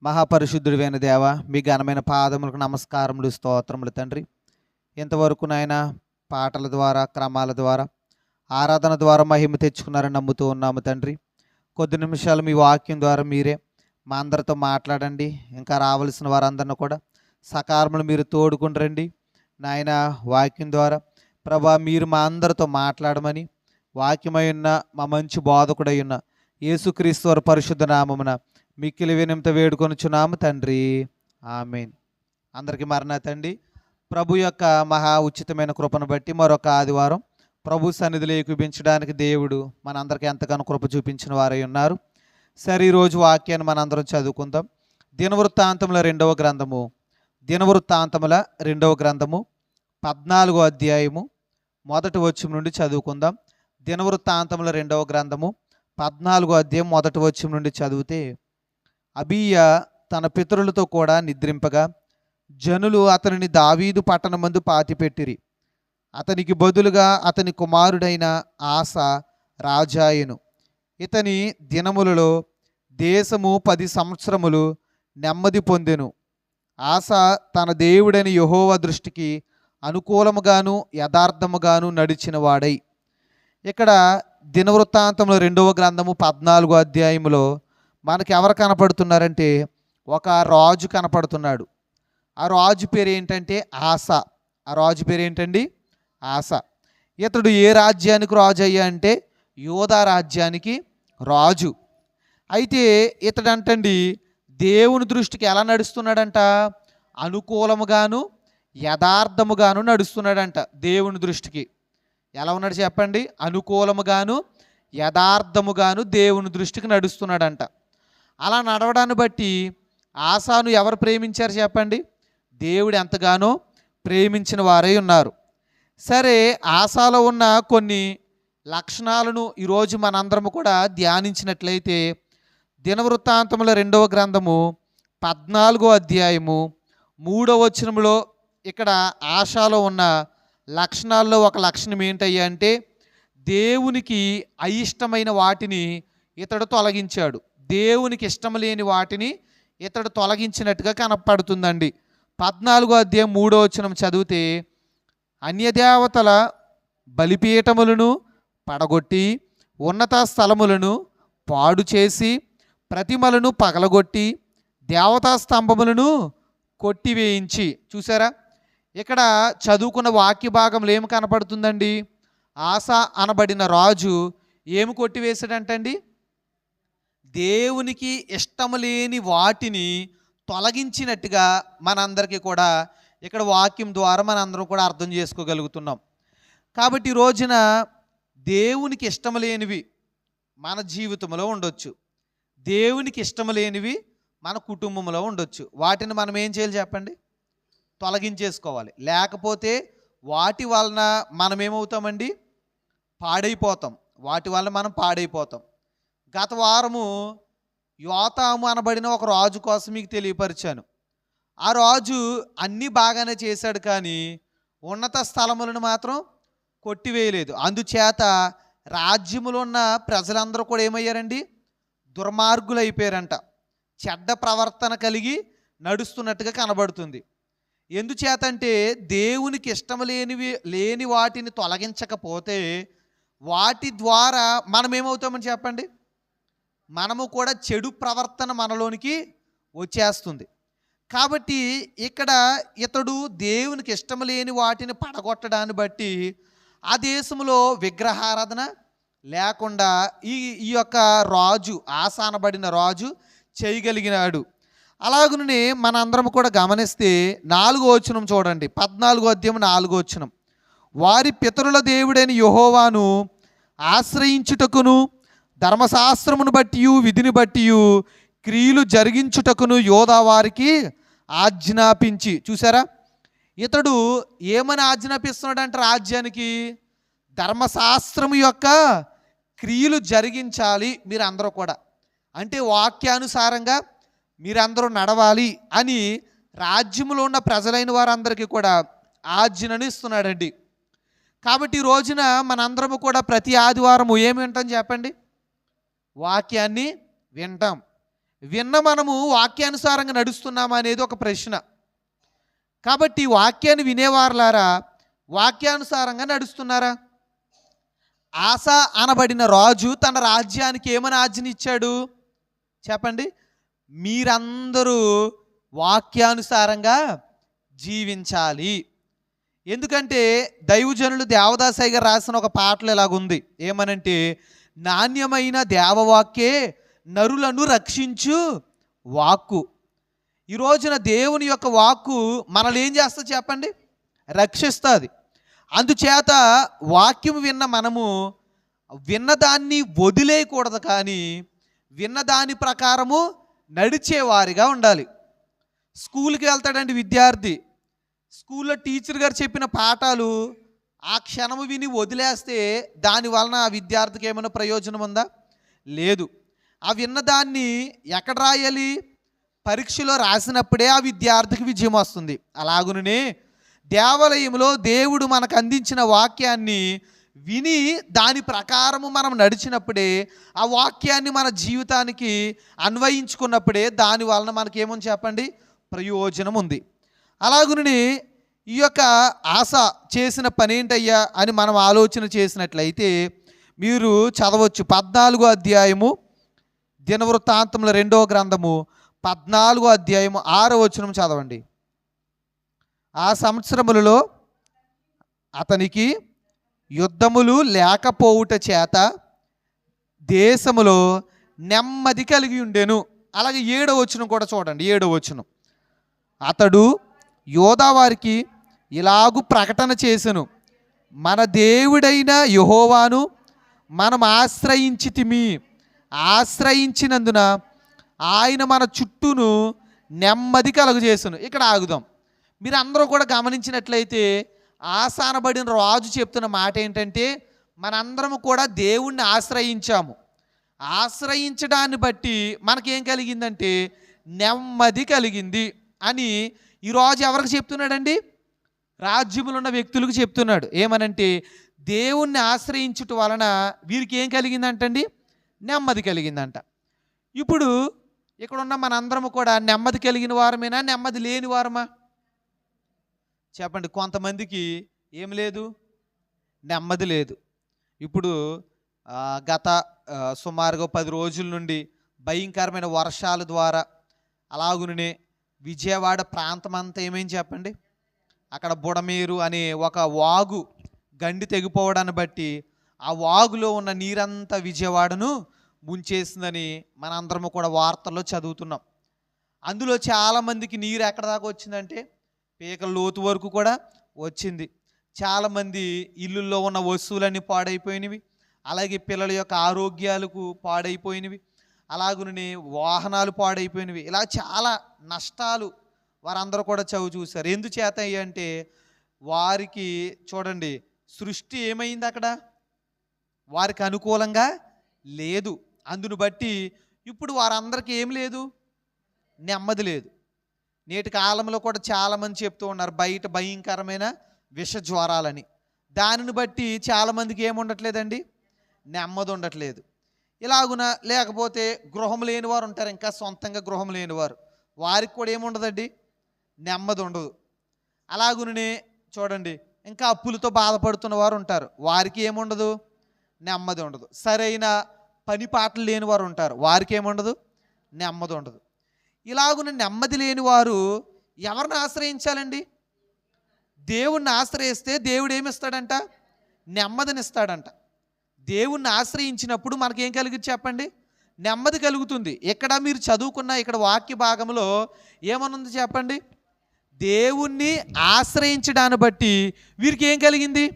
మహాపరిశుద్ధుడైన దేవ, మీ ఘనమైన పాదములకు నమస్కారములు, స్తోత్రములు తండ్రి. ఇంతవరకు నాయన పాటల ద్వారా, క్రమాల ద్వారా, ఆరాధన ద్వారా మహిమ తెచ్చుకున్నారని నమ్ముతూ ఉన్నాము తండ్రి. కొద్ది నిమిషాలు మీ వాక్యం ద్వారా మీరే మా అందరితో మాట్లాడండి. ఇంకా రావలసిన వారందరిని కూడా సకాలంలో మీరు తోడుకుని రండి నాయన. వాక్యం ద్వారా ప్రభా మీరు మా అందరితో మాట్లాడమని వాక్యమై ఉన్న మా మంచి బోధకుడై ఉన్న యేసుక్రీస్తు వారి పరిశుద్ధ నామమున మిక్కిలి వినంత వేడుకొనుచున్నాము తండ్రి, ఆమేన్. అందరికీ మరణాతండి. ప్రభు యొక్క మహా ఉచితమైన కృపను బట్టి మరొక ఆదివారం ప్రభు సన్నిధిలో ఏకీభించడానికి దేవుడు మనందరికీ ఎంతగానో కృప చూపించిన వారై ఉన్నారు. సరే, ఈరోజు వాక్యాన్ని మనందరం చదువుకుందాం. దినవృత్తాంతముల రెండవ గ్రంథము 14వ అధ్యాయము మొదటి వచనం నుండి చదువుకుందాం. దినవృత్తాంతముల 2వ గ్రంథము 14వ అధ్యాయం మొదటి వచనం నుండి చదివితే, అబీయా తన పితరులతో కూడా నిద్రింపగా జనులు అతనిని దావీదు పట్టణమందు పాతిపెట్టిరి. అతనికి బదులుగా అతని కుమారుడైన ఆస రాజాయను. ఇతని దినములలో దేశము 10 సంవత్సరములు నెమ్మది పొందెను. ఆస తన దేవుడైన యెహోవా దృష్టికి అనుకూలముగాను యథార్థముగాను నడిచిన వాడై. ఇక్కడ దినవృత్తాంతంలో 2వ గ్రంథము 14వ అధ్యాయములో మనకి ఎవరు కనపడుతున్నారంటే ఒక రాజు కనపడుతున్నాడు. ఆ రాజు పేరు ఏంటంటే ఆస. ఆ రాజు పేరు ఏంటండి? ఆస. ఇతడు ఏ రాజ్యానికి రాజు అయ్యా అంటే యోధా రాజ్యానికి రాజు. అయితే ఇతడు అంటండి దేవుని దృష్టికి ఎలా నడుస్తున్నాడంట? అనుకూలముగాను యథార్థముగాను నడుస్తున్నాడంట. దేవుని దృష్టికి ఎలా ఉన్నాడు చెప్పండి? అనుకూలముగాను యథార్థముగాను దేవుని దృష్టికి నడుస్తున్నాడంట. అలా నడవడాన్ని బట్టి ఆసాను ఎవరు ప్రేమించారు చెప్పండి? దేవుడు ఎంతగానో ప్రేమించిన వారై ఉన్నారు. సరే, ఆసాలో ఉన్న కొన్ని లక్షణాలను ఈరోజు మనందరము కూడా ధ్యానించినట్లయితే దినవృత్తాంతముల 2వ గ్రంథము 14వ అధ్యాయము 3వ వచనంలో ఇక్కడ ఆశాలో ఉన్న లక్షణాల్లో ఒక లక్షణం ఏంటయ్యా అంటే దేవునికి అయిష్టమైన వాటిని ఇతడు తొలగించాడు. దేవునికి ఇష్టం లేని వాటిని ఇతడు తొలగించినట్టుగా కనపడుతుందండి. 14వ అధ్యాయం 3వ వచనం చదివితే, అన్యదేవతల బలిపీఠములను పడగొట్టి ఉన్నత స్థలములను పాడు చేసి ప్రతిమలను పగలగొట్టి దేవతా స్తంభములను కొట్టివేయించి. చూసారా, ఇక్కడ చదువుకున్న వాక్య భాగంలో ఏమి కనపడుతుందండి? ఆస అనబడిన రాజు ఏమి కొట్టివేశాడంటండి? దేవునికి ఇష్టం లేని వాటిని తొలగించినట్టుగా మనందరికీ కూడా ఇక్కడ వాక్యం ద్వారా మనందరం కూడా అర్థం చేసుకోగలుగుతున్నాం. కాబట్టి ఈ రోజున దేవునికి ఇష్టం లేనివి మన జీవితంలో ఉండొచ్చు, దేవునికి ఇష్టం లేనివి మన కుటుంబంలో ఉండొచ్చు. వాటిని మనం ఏం చేయాలి చెప్పండి? తొలగించేసుకోవాలి. లేకపోతే వాటి వలన మనం ఏమవుతామండి? పాడైపోతాం. వాటి వలన మనం పాడైపోతాం. గత వారము యోతాము అనబడిన ఒక రాజు కోసం మీకు తెలియపరిచాను. ఆ రాజు అన్నీ బాగానే చేశాడు, కానీ ఉన్నత స్థలములను మాత్రం కొట్టివేయలేదు. అందుచేత రాజ్యములో ఉన్న ప్రజలందరూ కూడా ఏమయ్యారండి? దుర్మార్గులు అయిపోయారంట. చెడ్డ ప్రవర్తన కలిగి నడుస్తున్నట్టుగా కనబడుతుంది. ఎందుచేతంటే దేవునికి ఇష్టం లేని వాటిని తొలగించకపోతే వాటి ద్వారా మనం ఏమవుతామని చెప్పండి? మనము కూడా చెడు ప్రవర్తన మనలోనికి వచ్చేస్తుంది. కాబట్టి ఇక్కడ ఇతడు దేవునికి ఇష్టం లేని వాటిని పడగొట్టడాన్ని బట్టి ఆ దేశంలో విగ్రహారాధన లేకుండా ఈ యొక్క రాజు, ఆసానబడిన రాజు చేయగలిగినాడు. అలాగనే మనందరం కూడా గమనిస్తే 4వ వచనం చూడండి. 14వ అధ్యాయం 4వ వచనం, వారి పితరుల దేవుడైన యెహోవాను ఆశ్రయించుటకును ధర్మశాస్త్రమును బట్టి విధిని బట్టి క్రియలు జరిగించుటకును యోధా వారికి ఆజ్ఞాపించి. చూసారా, ఇతడు ఏమని ఆజ్ఞాపిస్తున్నాడంటే రాజ్యానికి ధర్మశాస్త్రము యొక్క క్రియలు జరిగించాలి మీరందరూ కూడా. అంటే వాక్యానుసారంగా మీరందరూ నడవాలి అని రాజ్యంలో ఉన్న ప్రజలైన వారందరికీ కూడా ఆజ్ఞను ఇస్తున్నాడండి. కాబట్టి ఈ రోజున మనందరము కూడా ప్రతి ఆదివారము ఏమి వింటాం చెప్పండి? వాక్యాన్ని వింటాం. విన్న మనము వాక్యానుసారంగా నడుస్తున్నామా అనేది ఒక ప్రశ్న. కాబట్టి వాక్యాన్ని వినేవారులారా, వాక్యానుసారంగా నడుస్తున్నారా? ఆస అనబడిన రాజు తన రాజ్యానికి ఏమని ఆజ్ఞనిచ్చాడు చెప్పండి? మీరందరూ వాక్యానుసారంగా జీవించాలి. ఎందుకంటే దైవజనులు దేవదాసయ్య గారు రాసిన ఒక పాటలు ఇలాగుంది. ఏమనంటే, నాణ్యమైన దేవవాక్యే నరులను రక్షించు వాక్కు. ఈ రోజున దేవుని యొక్క వాక్కు మనల్ని ఏం చేస్తుంది చెప్పండి? రక్షిస్తుంది. అందుచేత వాక్యం విన్న మనము విన్నదాన్ని వదిలేయకూడదు, కానీ విన్నదాని ప్రకారము నడిచేవారిగా ఉండాలి. స్కూల్కి వెళ్తాడండి విద్యార్థి, స్కూల్లో టీచర్ గారు చెప్పిన పాఠాలు ఆ క్షణము విని వదిలేస్తే దాని వలన ఆ విద్యార్థికి ఏమైనా ప్రయోజనం ఉందా? లేదు. ఆ విన్నదాన్ని ఎక్కడ రాయాలి? పరీక్షలో రాసినప్పుడే ఆ విద్యార్థికి విజయం వస్తుంది. అలాగునే దేవాలయంలో దేవుడు మనకు అందించిన వాక్యాన్ని విని దాని ప్రకారము మనం నడిచినప్పుడే, ఆ వాక్యాన్ని మన జీవితానికి అన్వయించుకున్నప్పుడే దాని వలన మనకేమని చెప్పండి? ప్రయోజనం ఉంది. అలాగునే ఈ యొక్క ఆశ చేసిన పని ఏంటయ్యా అని మనం ఆలోచన చేసినట్లయితే మీరు చదవచ్చు. 14వ అధ్యాయము దినవృత్తాంతముల 2వ గ్రంథము 14వ అధ్యాయము 6వ వచనం చదవండి. ఆ సంవత్సరములలో అతనికి యుద్ధములు లేకపోవుట చేత దేశములో నెమ్మది కలిగి ఉండెను. అలాగే 7వ వచనం కూడా చూడండి. 7వ వచనం, అతడు యోధావారికి ఇలాగు ప్రకటన చేసెను, మన దేవుడైన యెహోవాను మనం ఆశ్రయించితిమి, ఆశ్రయించినందున ఆయన మన చుట్టూను నెమ్మది కలుగజేసెను. ఇక్కడ ఆగుదాం. మీరు అందరూ కూడా గమనించినట్లయితే ఆసానబడిన రాజు చెప్తున్న మాట ఏంటంటే, మనందరము కూడా దేవుణ్ణి ఆశ్రయించాము. ఆశ్రయించడాన్ని బట్టి మనకేం కలిగిందంటే నెమ్మది కలిగింది అని ఈ రాజు ఎవరికి చెప్తున్నాడండి? రాజ్యములు ఉన్న వ్యక్తులకు చెప్తున్నాడు. ఏమనంటే, దేవుణ్ణి ఆశ్రయించుట వలన వీరికి ఏం కలిగిందంటండి? నెమ్మది కలిగిందంట. ఇప్పుడు ఇక్కడున్న మనందరము కూడా నెమ్మది కలిగిన వారమేనా, నెమ్మది లేని వారమా చెప్పండి? కొంతమందికి ఏం లేదు, నెమ్మది లేదు. ఇప్పుడు గత సుమారుగా 10 రోజుల నుండి భయంకరమైన వర్షాల ద్వారా అలాగునే విజయవాడ ప్రాంతం అంతా ఏమైంది చెప్పండి? అక్కడ బుడమేరు అనే ఒక వాగు గండి తెగిపోవడాన్ని బట్టి ఆ వాగులో ఉన్న నీరంతా విజయవాడను ముంచేసిందని మనందరము కూడా వార్తల్లో చదువుతున్నాం. అందులో చాలామందికి నీరు ఎక్కడ దాకా వచ్చిందంటే పీకల లోతు వరకు కూడా వచ్చింది. చాలామంది ఇల్లుల్లో ఉన్న వస్తువులన్నీ పాడైపోయినవి, అలాగే పిల్లల యొక్క ఆరోగ్యాలకు పాడైపోయినవి, అలాగునే వాహనాలు పాడైపోయినవి. ఇలా చాలా నష్టాలు వారందరూ కూడా చూశారు. ఎందుచేత అంటే వారికి చూడండి, సృష్టి ఏమైంది అక్కడ? వారికి అనుకూలంగా లేదు. అందును బట్టి ఇప్పుడు వారందరికీ ఏం లేదు, నెమ్మది లేదు. నేటి కాలంలో కూడా చాలామంది చెప్తూ ఉన్నారు బయట భయంకరమైన విష జ్వరాలని. దానిని బట్టి చాలామందికి ఏముండట్లేదండి, నెమ్మది ఉండట్లేదు. ఇలాగున లేకపోతే గృహం లేని వారు ఉంటారు, ఇంకా సొంతంగా గృహం లేని వారు, వారికి కూడా ఏముండదండి, నెమ్మది ఉండదు. అలాగునే చూడండి, ఇంకా అప్పులతో బాధపడుతున్న వారు ఉంటారు, వారికి ఏముండదు, నెమ్మది ఉండదు. సరైన పని పాటలు లేని వారు ఉంటారు, వారికి ఏముండదు, నెమ్మది ఉండదు. ఇలాగున నెమ్మది లేని వారు ఎవరిని ఆశ్రయించాలండి? దేవుణ్ణి ఆశ్రయిస్తే దేవుడు ఏమిస్తాడంట? నెమ్మదినిస్తాడంట. దేవుణ్ణి ఆశ్రయించినప్పుడు మనకేం కలిగి చెప్పండి? నెమ్మది కలుగుతుంది. ఇక్కడ మీరు చదువుకున్న ఇక్కడ వాక్య భాగంలో ఏమనుంది చెప్పండి? దేవుణ్ణి ఆశ్రయించడాన్ని బట్టి వీరికి ఏం కలిగింది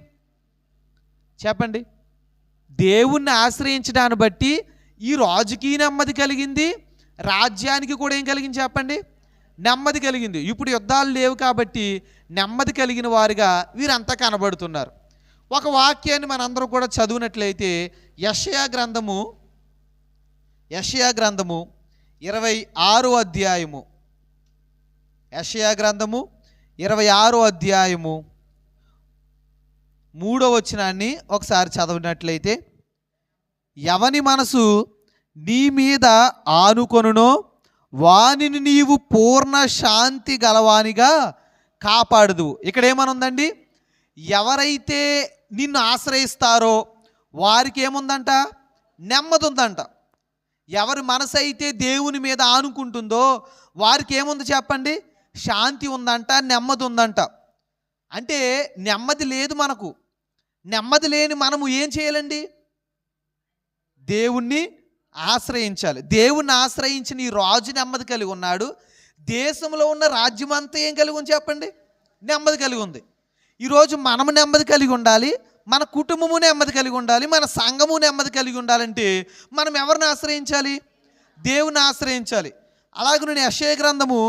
చెప్పండి? దేవుణ్ణి ఆశ్రయించడాన్ని బట్టి ఈ రాజుకి నెమ్మది కలిగింది, రాజ్యానికి కూడా ఏం కలిగింది చెప్పండి? నెమ్మది కలిగింది. ఇప్పుడు యుద్ధాలు లేవు కాబట్టి నెమ్మది కలిగిన వారిగా వీరంతా కనబడుతున్నారు. ఒక వాక్యాన్ని మనందరూ కూడా చదివినట్లయితే యెషయా గ్రంథము 26వ అధ్యాయము, యెషయా గ్రంథము 26వ అధ్యాయము 3వ వచనాన్ని ఒకసారి చదివినట్లయితే, ఎవని మనసు నీ మీద ఆనుకొనునో వానిని నీవు పూర్ణ శాంతి గలవానిగా కాపాడదు. ఇక్కడ ఏమనుందండి? ఎవరైతే నిన్ను ఆశ్రయిస్తారో వారికి ఏముందంట? నెమ్మది ఉందంట. ఎవరి మనసు అయితే దేవుని మీద ఆనుకుంటుందో వారికి ఏముంది చెప్పండి? శాంతి ఉందంట, నెమ్మది ఉందంట. అంటే నెమ్మది లేదు మనకు. నెమ్మది లేని మనము ఏం చేయాలండి? దేవుణ్ణి ఆశ్రయించాలి. దేవుణ్ణి ఆశ్రయించిన ఈ రాజు నెమ్మది కలిగి ఉన్నాడు. దేశంలో ఉన్న రాజ్యం అంతా ఏం కలిగి ఉంది చెప్పండి? నెమ్మది కలిగి ఉంది. ఈరోజు మనము నెమ్మది కలిగి ఉండాలి, మన కుటుంబము నెమ్మది కలిగి ఉండాలి, మన సంఘము నెమ్మది కలిగి ఉండాలంటే మనం ఎవరిని ఆశ్రయించాలి? దేవుని ఆశ్రయించాలి. అలాగే నేను యెషయా గ్రంథము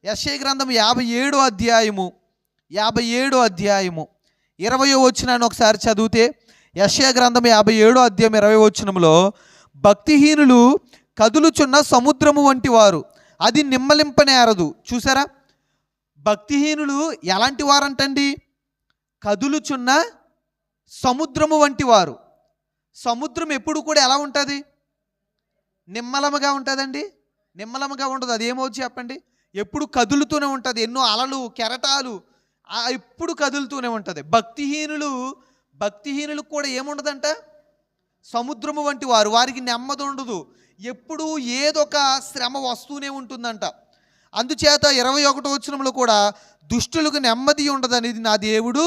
57వ అధ్యాయము 20వ వచనాన్ని ఒకసారి చదివితే, యెషయా గ్రంథం 57వ అధ్యాయం 20వ వచనంలో, భక్తిహీనులు కదులుచున్న సముద్రము వంటి వారు, అది నిమ్మలింపనేరదు. చూసారా? భక్తిహీనులు ఎలాంటి వారంటండి? కదులుచున్న సముద్రము వంటి వారు. సముద్రం ఎప్పుడు కూడా ఎలా ఉంటుంది? నిమ్మలముగా ఉంటుందండి? నిమ్మలముగా ఉండదు. అది ఏమవుతుంది చెప్పండి? ఎప్పుడు కదులుతూనే ఉంటుంది. ఎన్నో అలలు, కెరటాలు ఎప్పుడు కదులుతూనే ఉంటుంది. భక్తిహీనులకు కూడా ఏముండదంట? సముద్రము వంటి వారు. వారికి నెమ్మది ఉండదు. ఎప్పుడు ఏదొక శ్రమ వస్తూనే ఉంటుందంట. అందుచేత 21వ వచనంలో కూడా దుష్టులకు నెమ్మది ఉండదనేది నా దేవుడు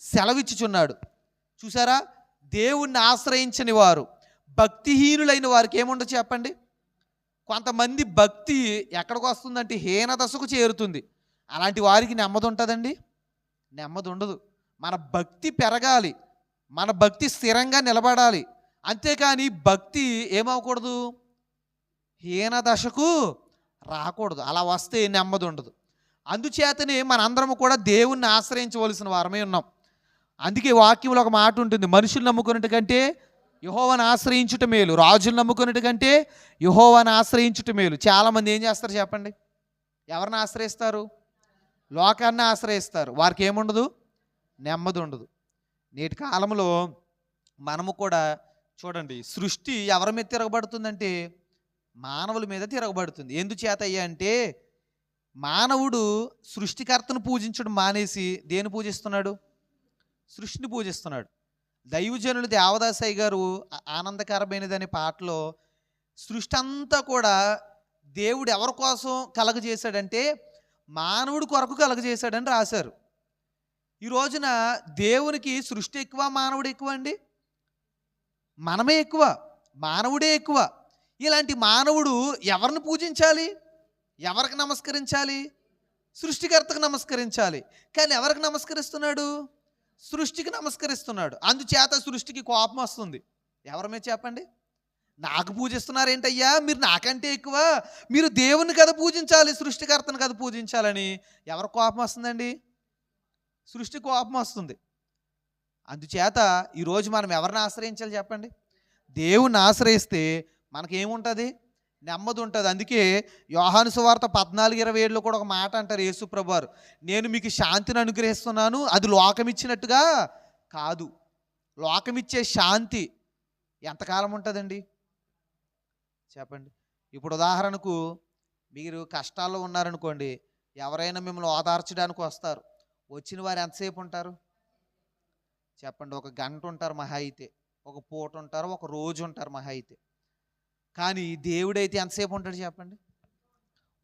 సెలవిచ్చుచున్నాడు. చూసారా? దేవుణ్ణి ఆశ్రయించని వారు, భక్తిహీనులైన వారికి ఏముండదు చెప్పండి? కొంతమంది భక్తి ఎక్కడికి వస్తుందంటే హీన దశకు చేరుతుంది. అలాంటి వారికి నెమ్మది ఉంటుందండి? నెమ్మది ఉండదు. మన భక్తి పెరగాలి, మన భక్తి స్థిరంగా నిలబడాలి. అంతేకాని భక్తి ఏమవకూడదు? హీన దశకు రాకూడదు. అలా వస్తే నెమ్మది ఉండదు. అందుచేతనే మనందరము కూడా దేవుణ్ణి ఆశ్రయించవలసిన వారమే ఉన్నాం. అందుకే వాక్యంలో ఒక మాట ఉంటుంది, మనుషులు నమ్ముకున్నట్టు కంటే యెహోవాను ఆశ్రయించుట మేలు, రాజులు నమ్ముకున్నట్టు కంటే యెహోవాను ఆశ్రయించుట మేలు. చాలామంది ఏం చేస్తారు చెప్పండి? ఎవరిని ఆశ్రయిస్తారు? లోకాన్ని ఆశ్రయిస్తారు. వారికి ఏముండదు? నెమ్మది ఉండదు. నేటి కాలంలో మనము కూడా చూడండి, సృష్టి ఎవరి మీద తిరగబడుతుందంటే మానవుల మీద తిరగబడుతుంది. ఎందుచేత అయ్యా అంటే మానవుడు సృష్టికర్తను పూజించడం మానేసి దేని పూజిస్తున్నాడు? సృష్టిని పూజిస్తున్నాడు. దైవజనులు దేవదాసయ్య గారు ఆనందకరమైనదనే పాటలో సృష్టి అంతా కూడా దేవుడు ఎవరి కోసం కలగజేశాడంటే మానవుడి కొరకు కలగజేశాడని రాశారు. ఈ రోజున దేవునికి సృష్టి ఎక్కువ, మానవుడు ఎక్కువ అండి? మనమే ఎక్కువ, మానవుడే ఎక్కువ. ఇలాంటి మానవుడు ఎవరిని పూజించాలి? ఎవరికి నమస్కరించాలి? సృష్టికర్తకు నమస్కరించాలి. కానీ ఎవరికి నమస్కరిస్తున్నాడు? సృష్టికి నమస్కరిస్తున్నాడు. అందుచేత సృష్టికి కోపం వస్తుంది. ఎవరమే చెప్పండి? నాకు పూజిస్తున్నారేంటయ్యా, మీరు నాకంటే ఎక్కువ, మీరు దేవుని కదా పూజించాలి, సృష్టికర్తను కదా పూజించాలని ఎవరి కోపం వస్తుందండి? సృష్టి కోపం వస్తుంది. అందుచేత ఈరోజు మనం ఎవరిని ఆశ్రయించాలి చెప్పండి? దేవుణ్ణి ఆశ్రయిస్తే మనకేముంటుంది? నెమ్మది ఉంటుంది. అందుకే యోహాను సువార్త 14:27లో కూడా ఒక మాట అంటారు యేసుప్రభు వారు, నేను మీకు శాంతిని అనుగ్రహిస్తున్నాను, అది లోకమిచ్చినట్టుగా కాదు. లోకమిచ్చే శాంతి ఎంతకాలం ఉంటుందండి చెప్పండి? ఇప్పుడు ఉదాహరణకు మీరు కష్టాల్లో ఉన్నారనుకోండి, ఎవరైనా మిమ్మల్ని ఓదార్చడానికి వస్తారు. వచ్చిన వారు ఎంతసేపు ఉంటారు చెప్పండి? ఒక గంట ఉంటారు మహా అయితే, ఒక పూట ఉంటారు, ఒక రోజు ఉంటారు మహా అయితే. కానీ దేవుడైతే ఎంతసేపు ఉంటాడు చెప్పండి?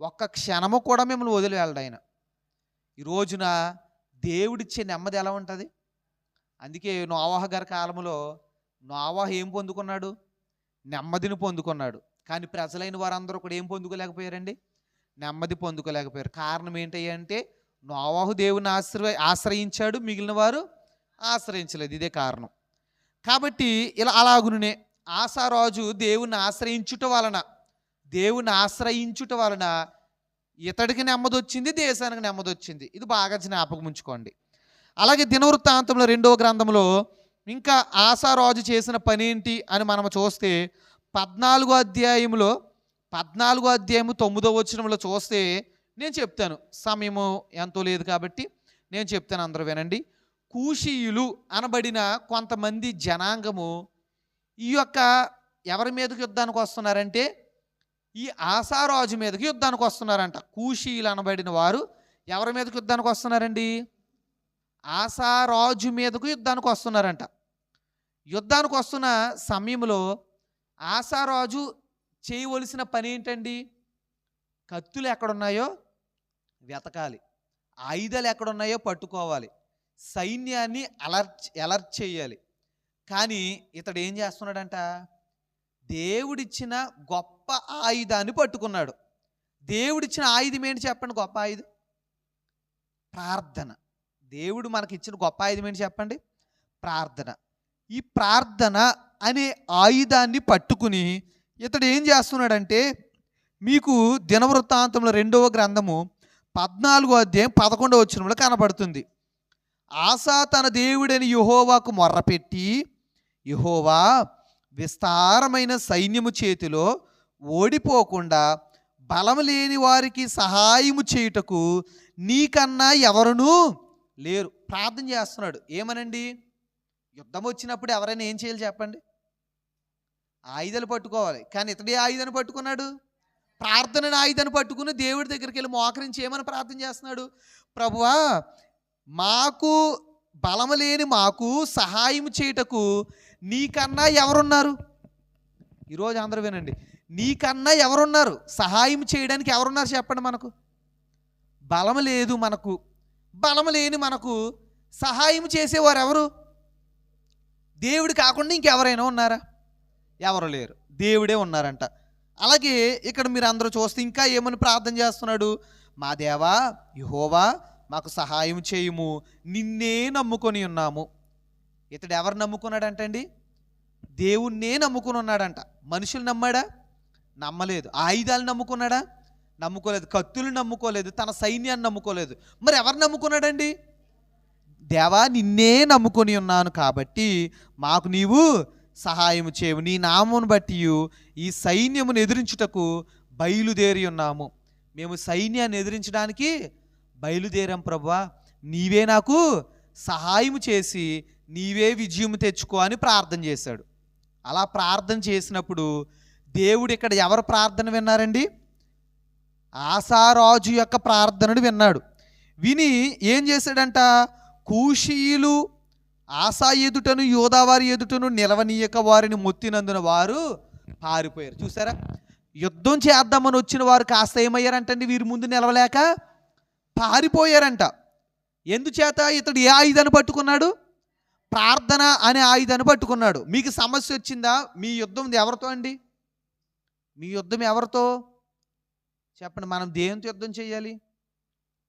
ఒక్క క్షణము కూడా మిమ్మల్ని వదిలి వెళ్ళడు ఆయన. ఈ రోజున దేవుడిచ్చే నెమ్మది ఎలా ఉంటుంది? అందుకే నోవాహు గారి కాలంలో నోవాహు ఏం పొందుకున్నాడు? నెమ్మదిని పొందుకున్నాడు. కానీ ప్రజలైన వారందరూ కూడా ఏం పొందుకోలేకపోయారండి? నెమ్మది పొందుకోలేకపోయారు. కారణం ఏంటంటే నోవాహు దేవుని ఆశ్రయించాడు, మిగిలిన వారు ఆశ్రయించలేదు. ఇదే కారణం. కాబట్టి ఇలా అలాగునే ఆసారాజు దేవుని ఆశ్రయించుట వలన ఇతడికి నెమ్మది వచ్చింది, దేశానికి నెమ్మది వచ్చింది. ఇది బాగా జ్ఞాపకం ఉంచుకోండి. అలాగే దినవృత్తాంతంలో 2వ గ్రంథంలో ఇంకా ఆసారాజు చేసిన పని ఏంటి అని మనం చూస్తే 14వ అధ్యాయంలో 9వ వచనంలో చూస్తే, నేను చెప్తాను, సమయము ఎంతో లేదు కాబట్టి నేను చెప్తాను, అందరూ వినండి. కూషీయులు అనబడిన కొంతమంది జనాంగము ఈ యొక్క ఎవరి మీదకి యుద్ధానికి వస్తున్నారంటే ఈ ఆసారాజు మీదకి యుద్ధానికి వస్తున్నారంట. కూషీలు అనబడిన వారు ఎవరి మీదకి యుద్ధానికి వస్తున్నారండి? ఆసారాజు మీదకు యుద్ధానికి వస్తున్నారంట. యుద్ధానికి వస్తున్న సమయంలో ఆసారాజు చేయవలసిన పని ఏంటండి? కత్తులు ఎక్కడున్నాయో వెతకాలి, ఆయుధాలు ఎక్కడున్నాయో పట్టుకోవాలి, సైన్యాన్ని అలర్ట్ చేయాలి. కానీ ఇతడు ఏం చేస్తున్నాడంట? దేవుడిచ్చిన గొప్ప ఆయుధాన్ని పట్టుకున్నాడు. దేవుడిచ్చిన ఆయుధం ఏంటి చెప్పండి? గొప్ప ఆయుధం ప్రార్థన. దేవుడు మనకిచ్చిన గొప్ప ఆయుధం ఏంటి చెప్పండి? ప్రార్థన. ఈ ప్రార్థన అనే ఆయుధాన్ని పట్టుకుని ఇతడు ఏం చేస్తున్నాడంటే, మీకు దినవృత్తాంతంలో 2వ గ్రంథము 14వ అధ్యాయం 11వ వచనంలో కనబడుతుంది. ఆసా తన దేవుడని యెహోవాకు మొర్రపెట్టి, యెహోవా, విస్తారమైన సైన్యము చేతిలో ఓడిపోకుండా బలము లేని వారికి సహాయము చేయుటకు నీకన్నా ఎవరునూ లేరు. ప్రార్థన చేస్తున్నాడు. ఏమనండి? యుద్ధం వచ్చినప్పుడు ఎవరైనా ఏం చేయాలి చెప్పండి? ఆయుధాలు పట్టుకోవాలి. కానీ ఇతడే ఆయుధాన్ని పట్టుకున్నాడు. ప్రార్థనని ఆయుధాన్ని పట్టుకుని దేవుడి దగ్గరికి వెళ్ళి మోకరించి ఏమని ప్రార్థన చేస్తున్నాడు? ప్రభువా, మాకు బలము లేని మాకు సహాయం చేయుటకు నీకన్నా ఎవరున్నారు? ఈరోజు అందరూ వినండి, నీకన్నా ఎవరున్నారు? సహాయం చేయడానికి ఎవరున్నారు చెప్పండి? మనకు బలము లేదు, మనకు బలము లేని మనకు సహాయం చేసేవారు ఎవరు? దేవుడు కాకుండా ఇంకెవరైనా ఉన్నారా? ఎవరు లేరు, దేవుడే ఉన్నారంట. అలాగే ఇక్కడ మీరు అందరూ చూస్తే ఇంకా ఏమని ప్రార్థన చేస్తున్నాడు? మా దేవా యెహోవా, మాకు సహాయం చేయుము, నిన్నే నమ్ముకొని ఉన్నాము. ఇతడు ఎవరు నమ్ముకున్నాడంటండి? దేవుణ్ణే నమ్ముకుని ఉన్నాడంట. మనుషులు నమ్మాడా? నమ్మలేదు. ఆయుధాలు నమ్ముకున్నాడా? నమ్ముకోలేదు. కత్తులు నమ్ముకోలేదు. తన సైన్యాన్ని నమ్ముకోలేదు. మరి ఎవరు నమ్ముకున్నాడండి? దేవా, నిన్నే నమ్ముకొని ఉన్నాను కాబట్టి మాకు నీవు సహాయం చేయవు, నీ నామమును బట్టి ఈ సైన్యమును ఎదిరించుటకు బయలుదేరి ఉన్నాము. మేము సైన్యాన్ని ఎదిరించడానికి బయలుదేరాం ప్రభువా, నీవే నాకు సహాయం చేసి నీవే విజయం తెచ్చుకో అని ప్రార్థన చేశాడు. అలా ప్రార్థన చేసినప్పుడు దేవుడు ఇక్కడ ఎవరు ప్రార్థన విన్నారండి? ఆసారాజు యొక్క ప్రార్థనను విన్నాడు. విని ఏం చేశాడంట? కూషీయులు ఆసా ఎదుటను యోధావారి ఎదుటను నిలవనీయక వారిని మొత్తినందున వారు పారిపోయారు. చూసారా? యుద్ధం చేద్దామని వచ్చిన వారు కాస్త ఏమయ్యారంటండి? వీరి ముందు నిలవలేక పారిపోయారంట. ఎందుచేత? ఇతడు ఏ ఆయుధాన్ని పట్టుకున్నాడు? ప్రార్థన అనే ఆయుధాన్ని పట్టుకున్నాడు. మీకు సమస్య వచ్చిందా? మీ యుద్ధం ఎవరితో అండి? మీ యుద్ధం ఎవరితో చెప్పండి? మనం దేనితో యుద్ధం చేయాలి?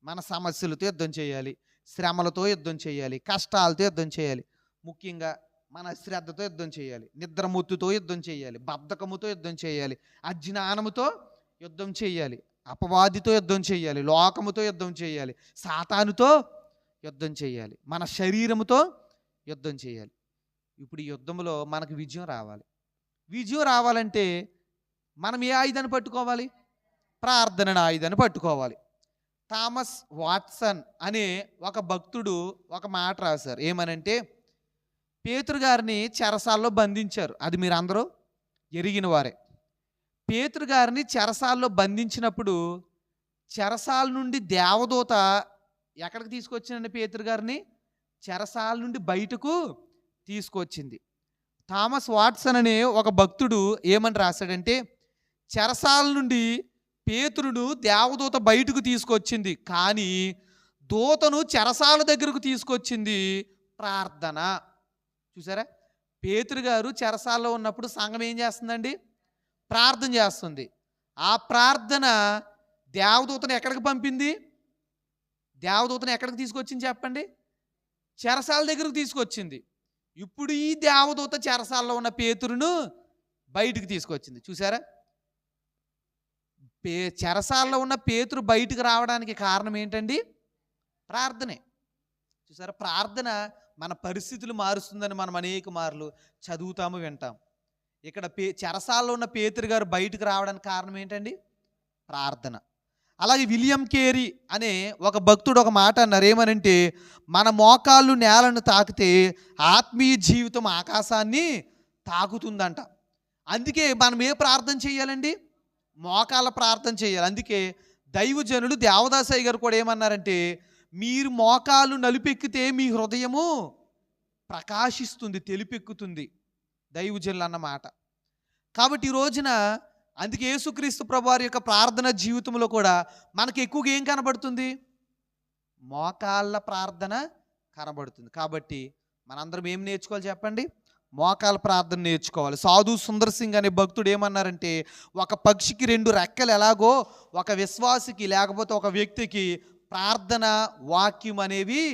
మన సమస్యలతో యుద్ధం చేయాలి, శ్రమలతో యుద్ధం చేయాలి, కష్టాలతో యుద్ధం చేయాలి, ముఖ్యంగా మన శ్రద్ధతో యుద్ధం చేయాలి, నిద్రమొత్తుతో యుద్ధం చేయాలి, బద్ధకముతో యుద్ధం చేయాలి, అజ్ఞానముతో యుద్ధం చేయాలి, అపవాదితో యుద్ధం చేయాలి, లోకముతో యుద్ధం చేయాలి, సాతానుతో యుద్ధం చేయాలి, మన శరీరముతో యుద్ధం చేయాలి. ఇప్పుడు ఈ యుద్ధంలో మనకు విజయం రావాలి. విజయం రావాలంటే మనం ఏ ఆయుధాన్ని పట్టుకోవాలి? ప్రార్థన ఆయుధాన్ని పట్టుకోవాలి. థామస్ వాట్సన్ అనే ఒక భక్తుడు ఒక మాట రాశారు. ఏమనంటే, పేతురు గారిని చెరసాల్లో బంధించారు. అది మీరు అందరూ ఎరిగిన వారే. పేతురు గారిని చెరసాల్లో బంధించినప్పుడు చెరసాల నుండి దేవదూత ఎక్కడికి తీసుకొచ్చిందండి? పేతురు గారిని చెరసాల నుండి బయటకు తీసుకొచ్చింది. థామస్ వాట్సన్ అనే ఒక భక్తుడు ఏమని రాశాడంటే, చెరసాల నుండి పేతురును దేవదూత బయటకు తీసుకొచ్చింది, కానీ దూతను చెరసాల దగ్గరకు తీసుకొచ్చింది ప్రార్థన. చూసారా? పేతురు గారు చెరసాల్లో ఉన్నప్పుడు సంఘం ఏం చేస్తుందండి? ప్రార్థన చేస్తుంది. ఆ ప్రార్థన దేవదూతను ఎక్కడికి పంపింది? దేవదూతను ఎక్కడికి తీసుకొచ్చింది చెప్పండి? చెరసాల దగ్గరకు తీసుకొచ్చింది. ఇప్పుడు ఈ దేవదూత చెరసాల్లో ఉన్న పేతురును బయటకు తీసుకొచ్చింది. చూసారా? చెరసాల్లో ఉన్న పేతురు బయటకు రావడానికి కారణం ఏంటండి? ప్రార్థనే. చూసారా? ప్రార్థన మన పరిస్థితులు మారుస్తుందని మనం అనేక మార్లు చదువుతాము, వింటాం. ఇక్కడ చెరసాల్లో ఉన్న పేతురు గారు బయటకు రావడానికి కారణం ఏంటండి? ప్రార్థన. అలాగే విలియం కేరీ అనే ఒక భక్తుడు ఒక మాట అన్నారు. ఏమనంటే, మన మోకాళ్ళు నేలను తాకితే ఆత్మీయ జీవితం ఆకాశాన్ని తాకుతుందంట. అందుకే మనం ఏ ప్రార్థన చేయాలండి? మోకాళ్ళ ప్రార్థన చేయాలి. అందుకే దైవజనులు దేవదాసయ్య గారు కూడా ఏమన్నారంటే, మీరు మోకాలు నలుపెక్కితే మీ హృదయము ప్రకాశిస్తుంది, తెలుపెక్కుతుంది, దైవజనులు అన్నమాట. కాబట్టి ఈ రోజున అందుకే యేసుక్రీస్తు ప్రభువారి యొక్క ప్రార్థన జీవితంలో కూడా మనకి ఎక్కువగా ఏం కనబడుతుంది? మోకాళ్ళ ప్రార్థన కనబడుతుంది. కాబట్టి మనందరం ఏం నేర్చుకోవాలి చెప్పండి? మోకాళ్ళ ప్రార్థన నేర్చుకోవాలి. సాధు సుందర్ సింగ్ అనే భక్తుడు ఏమన్నారంటే, ఒక పక్షికి 2 రెక్కలు ఎలాగో ఒక విశ్వాసికి లేకపోతే ఒక వ్యక్తికి ప్రార్థన వాక్యం అనేవి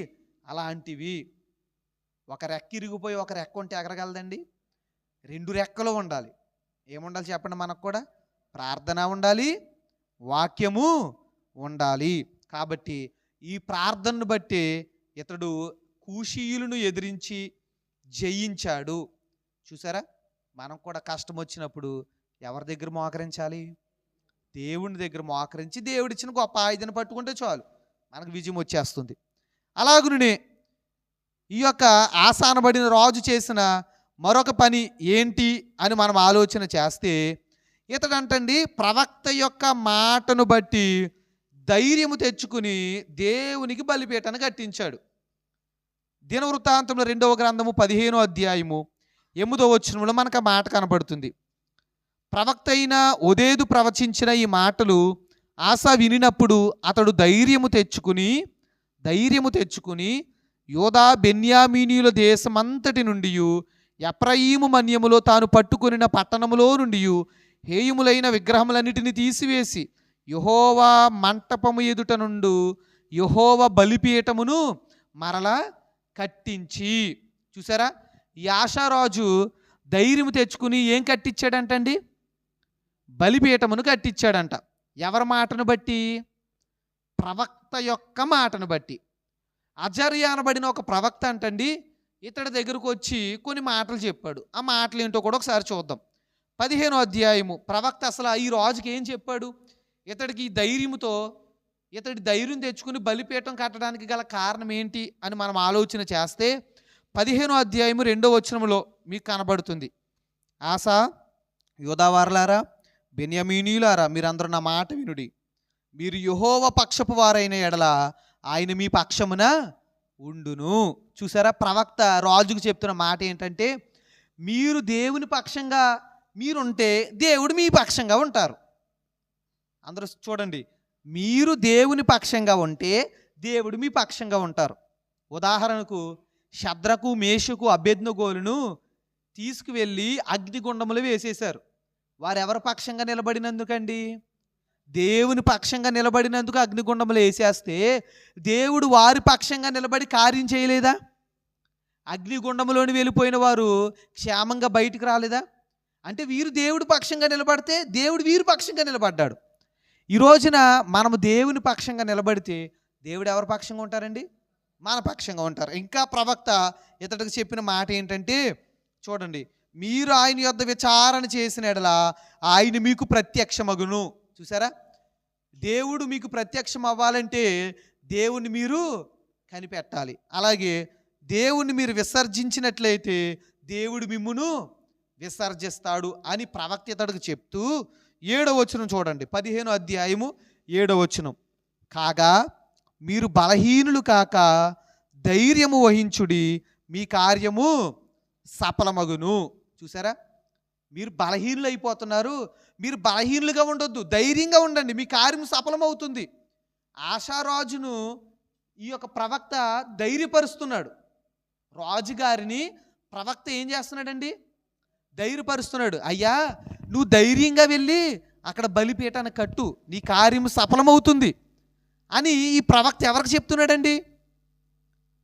అలాంటివి. ఒక రెక్క ఇరిగిపోయి ఒక రెక్క ఉంటే ఎగరగలదండి? 2 రెక్కలు ఉండాలి. ఏముండాలి చెప్పండి? మనకు కూడా ప్రార్థన ఉండాలి, వాక్యము ఉండాలి. కాబట్టి ఈ ప్రార్థనను బట్టి ఇతడు కూషీయులను ఎదిరించి జయించాడు. చూసారా? మనం కూడా కష్టం వచ్చినప్పుడు ఎవరి దగ్గర మోకరించాలి? దేవుని దగ్గర మోకరించి దేవుడిచ్చిన గొప్ప ఆయుధాన్ని పట్టుకుంటే చాలు, మనకు విజయం వచ్చేస్తుంది. అలాగునే ఈ యొక్క ఆసానబడిన రాజు చేసిన మరొక పని ఏంటి అని మనం ఆలోచన చేస్తే, ఇతడంటండి ప్రవక్త యొక్క మాటను బట్టి ధైర్యము తెచ్చుకుని దేవునికి బలిపీఠను కట్టించాడు. దినవృత్తాంతంలో 2వ గ్రంథము 15వ అధ్యాయము 8వ వచనంలో మనకు ఆ మాట కనబడుతుంది. ప్రవక్త అయిన ఓదేదు ప్రవచించిన ఈ మాటలు ఆసా వినినప్పుడు అతడు ధైర్యము తెచ్చుకుని యోధా బెన్యామీనీయుల దేశమంతటి నుండి ఎఫ్రాయిము మన్యములో తాను పట్టుకొనిన పట్టణములో నుండి హేయములైన విగ్రహములన్నిటిని తీసివేసి యెహోవా మంటపము ఎదుట నుండి యెహోవా బలిపీఠమును మరలా కట్టించి. చూసారా? ఈ ఆశారాజు ధైర్యం తెచ్చుకుని ఏం కట్టించాడంటండి? బలిపీఠమును కట్టించాడంట. ఎవరి మాటను బట్టి? ప్రవక్త యొక్క మాటను బట్టి. అజర్యా అనబడిన ఒక ప్రవక్త అంటండి ఇతడి దగ్గరకు వచ్చి కొన్ని మాటలు చెప్పాడు. ఆ మాటలు ఏంటో కూడా ఒకసారి చూద్దాం. 15వ అధ్యాయము. ప్రవక్త అసలు ఈ రాజుకి ఏం చెప్పాడు? ఇతడికి ఇతడి ధైర్యం తెచ్చుకుని బలిపీఠం కట్టడానికి గల కారణం ఏంటి అని మనం ఆలోచన చేస్తే 15వ అధ్యాయము 2వ వచనంలో మీకు కనబడుతుంది. ఆసా, యోధావారులారా, బెన్యామీనీయులారా, మీరందరూ నా మాట వినుడి. మీరు యెహోవా పక్షపు వారైన ఎడల ఆయన మీ పక్షమున ఉండును. చూసారా? ప్రవక్త రాజుకు చెప్తున్న మాట ఏంటంటే, మీరు దేవుని పక్షంగా మీరుంటే దేవుడు మీ పక్షంగా ఉంటారు. అందరూ చూడండి, మీరు దేవుని పక్షంగా ఉంటే దేవుడు మీ పక్షంగా ఉంటారు. ఉదాహరణకు శద్రకు, మేషకు, అబేద్నెగోలను తీసుకువెళ్ళి అగ్నిగుండములు వేసేశారు. వారు ఎవరి పక్షంగా నిలబడినందుకండి? దేవుని పక్షంగా నిలబడినందుకు అగ్నిగుండములు వేసేస్తే దేవుడు వారి పక్షంగా నిలబడి కార్యం చేయలేదా? అగ్నిగుండములోని వెళ్ళిపోయిన వారు క్షేమంగా బయటికి రాలేదా? అంటే వీరు దేవుడి పక్షంగా నిలబడితే దేవుడు వీరి పక్షంగా నిలబడ్డాడు. ఈ రోజున మనము దేవుని పక్షంగా నిలబడితే దేవుడు ఎవరి పక్షంగా ఉంటారండి? మన పక్షంగా ఉంటారు. ఇంకా ప్రవక్త ఇతడికి చెప్పిన మాట ఏంటంటే, చూడండి, మీరు ఆయన యొద్ద విచారణ చేసిన ఎడల ఆయన మీకు ప్రత్యక్షమగును. చూసారా? దేవుడు మీకు ప్రత్యక్షం అవ్వాలంటే దేవుణ్ణి మీరు కనిపెట్టాలి. అలాగే దేవుణ్ణి మీరు విసర్జించినట్లయితే దేవుడు మిమ్మును విసర్జిస్తాడు అని ప్రవక్త ఇతడికి చెప్తూ 7వ వచనం చూడండి. 15వ అధ్యాయము 7వ వచనం. కాగా మీరు బలహీనులు కాక ధైర్యము వహించుడి, మీ కార్యము సఫలమగును. చూసారా? మీరు బలహీనులు అయిపోతున్నారు. మీరు బలహీనులుగా ఉండొద్దు, ధైర్యంగా ఉండండి, మీ కార్యం సఫలమవుతుంది. ఆశారాజును ఈ యొక్క ప్రవక్త ధైర్యపరుస్తున్నాడు. రాజుగారిని ప్రవక్త ఏం చేస్తున్నాడండి? ధైర్యపరుస్తున్నాడు. అయ్యా, నువ్వు ధైర్యంగా వెళ్ళి అక్కడ బలిపీఠాన్ని కట్టు, నీ కార్యం సఫలమవుతుంది అని ఈ ప్రవక్త ఎవరికి చెప్తున్నాడండి?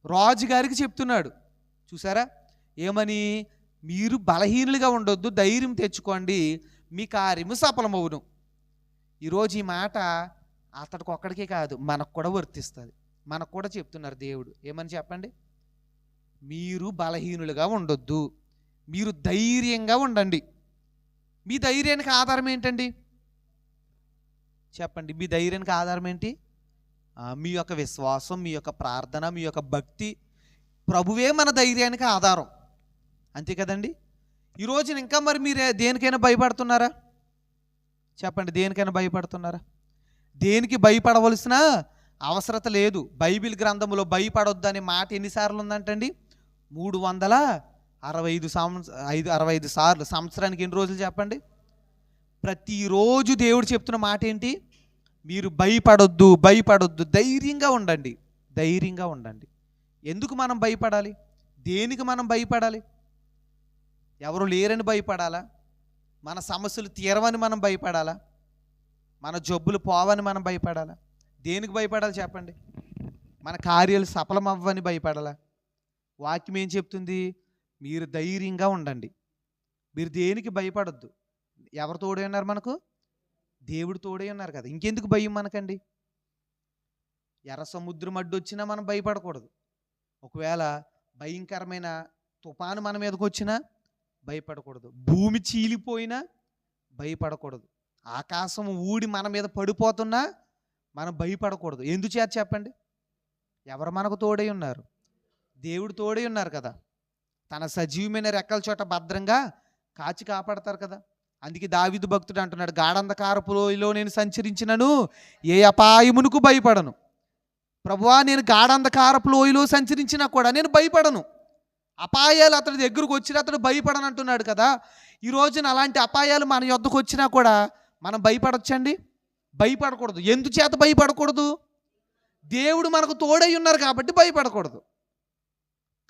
రాజుగారికి చెప్తున్నాడు. చూసారా? ఏమని? మీరు బలహీనులుగా ఉండొద్దు, ధైర్యం తెచ్చుకోండి, మీ కార్యము సఫలమవును. ఈరోజు ఈ మాట అతడికి ఒక్కడికే కాదు, మనకు కూడా వర్తిస్తుంది. మనకు కూడా చెప్తున్నారు దేవుడు. ఏమని చెప్పండి? మీరు బలహీనులుగా ఉండొద్దు, మీరు ధైర్యంగా ఉండండి. మీ ధైర్యానికి ఆధారం ఏంటండి? చెప్పండి. మీ ధైర్యానికి ఆధారం ఏంటి? మీ యొక్క విశ్వాసం, మీ యొక్క ప్రార్థన, మీ యొక్క భక్తి. ప్రభువే మన ధైర్యానికి ఆధారం. అంతే కదండి? ఈరోజు ఇంకా మరి మీరు దేనికైనా భయపడుతున్నారా? చెప్పండి, దేనికైనా భయపడుతున్నారా? దేనికి భయపడవలసిన అవసరత లేదు. బైబిల్ గ్రంథంలో భయపడొద్దు అనే మాట ఎన్నిసార్లు ఉందంటండి? 365 సార్లు. సంవత్సరానికి ఎన్ని రోజులు చెప్పండి? ప్రతిరోజు దేవుడు చెప్తున్న మాట ఏంటి? మీరు భయపడొద్దు, ధైర్యంగా ఉండండి, ధైర్యంగా ఉండండి. ఎందుకు మనం భయపడాలి? దేనికి మనం భయపడాలి? ఎవరు లేరని భయపడాలా? మన సమస్యలు తీరవని మనం భయపడాలా? మన జబ్బులు పోవని మనం భయపడాలా? దేనికి భయపడాలి చెప్పండి? మన కార్యాలు సఫలమవ్వని భయపడాలా? వాక్యం ఏం చెప్తుంది? మీరు ధైర్యంగా ఉండండి, మీరు దేనికి భయపడొద్దు. ఎవరు తోడే ఉన్నారు మనకు? దేవుడు తోడే ఉన్నారు కదా, ఇంకెందుకు భయం మనకండి? ఎర్ర సముద్రం అడ్డు వచ్చినా మనం భయపడకూడదు. ఒకవేళ భయంకరమైన తుఫాను మన మీదకి వచ్చినా భయపడకూడదు. భూమి చీలిపోయినా భయపడకూడదు. ఆకాశం ఊడి మన మీద పడిపోతున్నా మనం భయపడకూడదు. ఎందుచేత చెప్పండి? ఎవరు మనకు తోడై ఉన్నారు? దేవుడు తోడై ఉన్నారు కదా. తన సజీవమైన రెక్కల చోట భద్రంగా కాచి కాపాడతారు కదా. అందుకే దావీదు భక్తుడు అంటున్నాడు, గాఢంధకారపు లోయలో నేను సంచరించినను ఏ అపాయమునకు భయపడను. ప్రభువా, నేను గాఢంధకారపు లోయలో సంచరించినా కూడా నేను భయపడను. అపాయాలు అతడి దగ్గరకు వచ్చినా అతడు భయపడను అంటున్నాడు కదా. ఈ రోజున అలాంటి అపాయాలు మన యొద్దకు వచ్చినా కూడా మనం భయపడొచ్చండి? భయపడకూడదు. ఎందుచేత భయపడకూడదు? దేవుడు మనకు తోడై ఉన్నారు కాబట్టి భయపడకూడదు.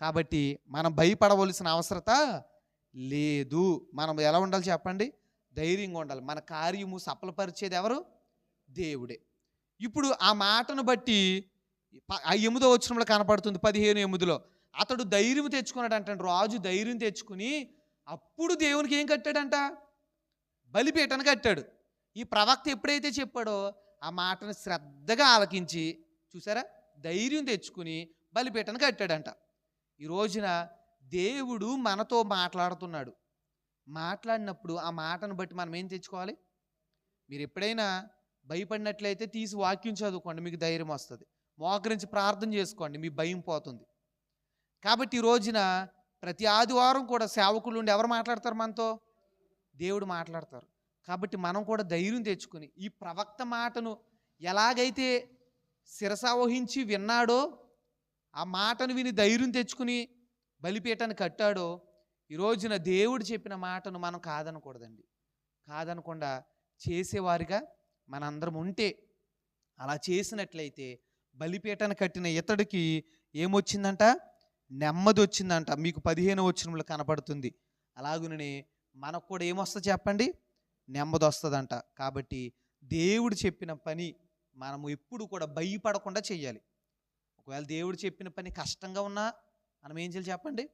కాబట్టి మనం భయపడవలసిన అవసరత లేదు. మనం ఎలా ఉండాలి చెప్పండి? ధైర్యంగా ఉండాలి. మన కార్యము సఫలపరిచేది ఎవరు? దేవుడే. ఇప్పుడు ఆ మాటను బట్టి 8వ వచనంలో కనపడుతుంది, 15:8లో అతడు ధైర్యం తెచ్చుకున్నాడు అంటాడు. రాజు ధైర్యం తెచ్చుకుని అప్పుడు దేవునికి ఏం కట్టాడంట? బలిపీటను కట్టాడు. ఈ ప్రవక్త ఎప్పుడైతే చెప్పాడో ఆ మాటను శ్రద్ధగా ఆలకించి, చూసారా, ధైర్యం తెచ్చుకుని బలిపీటను కట్టాడంట. ఈ రోజున దేవుడు మనతో మాట్లాడుతున్నాడు. మాట్లాడినప్పుడు ఆ మాటను బట్టి మనం ఏం తెచ్చుకోవాలి? మీరు ఎప్పుడైనా భయపడినట్లయితే తీసి వాక్యం చదువుకోండి, మీకు ధైర్యం వస్తుంది. మోకరించి ప్రార్థన చేసుకోండి, మీ భయం పోతుంది. కాబట్టి ఈ రోజున ప్రతి ఆదివారం కూడా సేవకులు ఉండి ఎవరు మాట్లాడతారు మనతో? దేవుడు మాట్లాడతారు. కాబట్టి మనం కూడా ధైర్యం తెచ్చుకుని ఈ ప్రవక్త మాటను ఎలాగైతే శిరసావహించి విన్నాడో, ఆ మాటను విని ధైర్యం తెచ్చుకుని బలిపీఠాన్ని కట్టాడో, ఈ రోజున దేవుడు చెప్పిన మాటను మనం కాదనకూడదండి. కాదనకుండా చేసేవారిగా మనందరం ఉంటే, అలా చేసినట్లయితే బలిపీఠాన్ని కట్టిన ఇతడికి ఏమొచ్చిందంట? నెమ్మది వచ్చిందంట. మీకు 15వ వచనంలో కనపడుతుంది. అలాగుననే మనకు కూడా ఏమొస్తుంది చెప్పండి? నెమ్మది వస్తుందంట. కాబట్టి దేవుడు చెప్పిన పని మనము ఎప్పుడు కూడా భయపడకుండా చెయ్యాలి. ఒకవేళ దేవుడు చెప్పిన పని కష్టంగా ఉన్నా మనం ఏం చేయాలి చెప్పండి?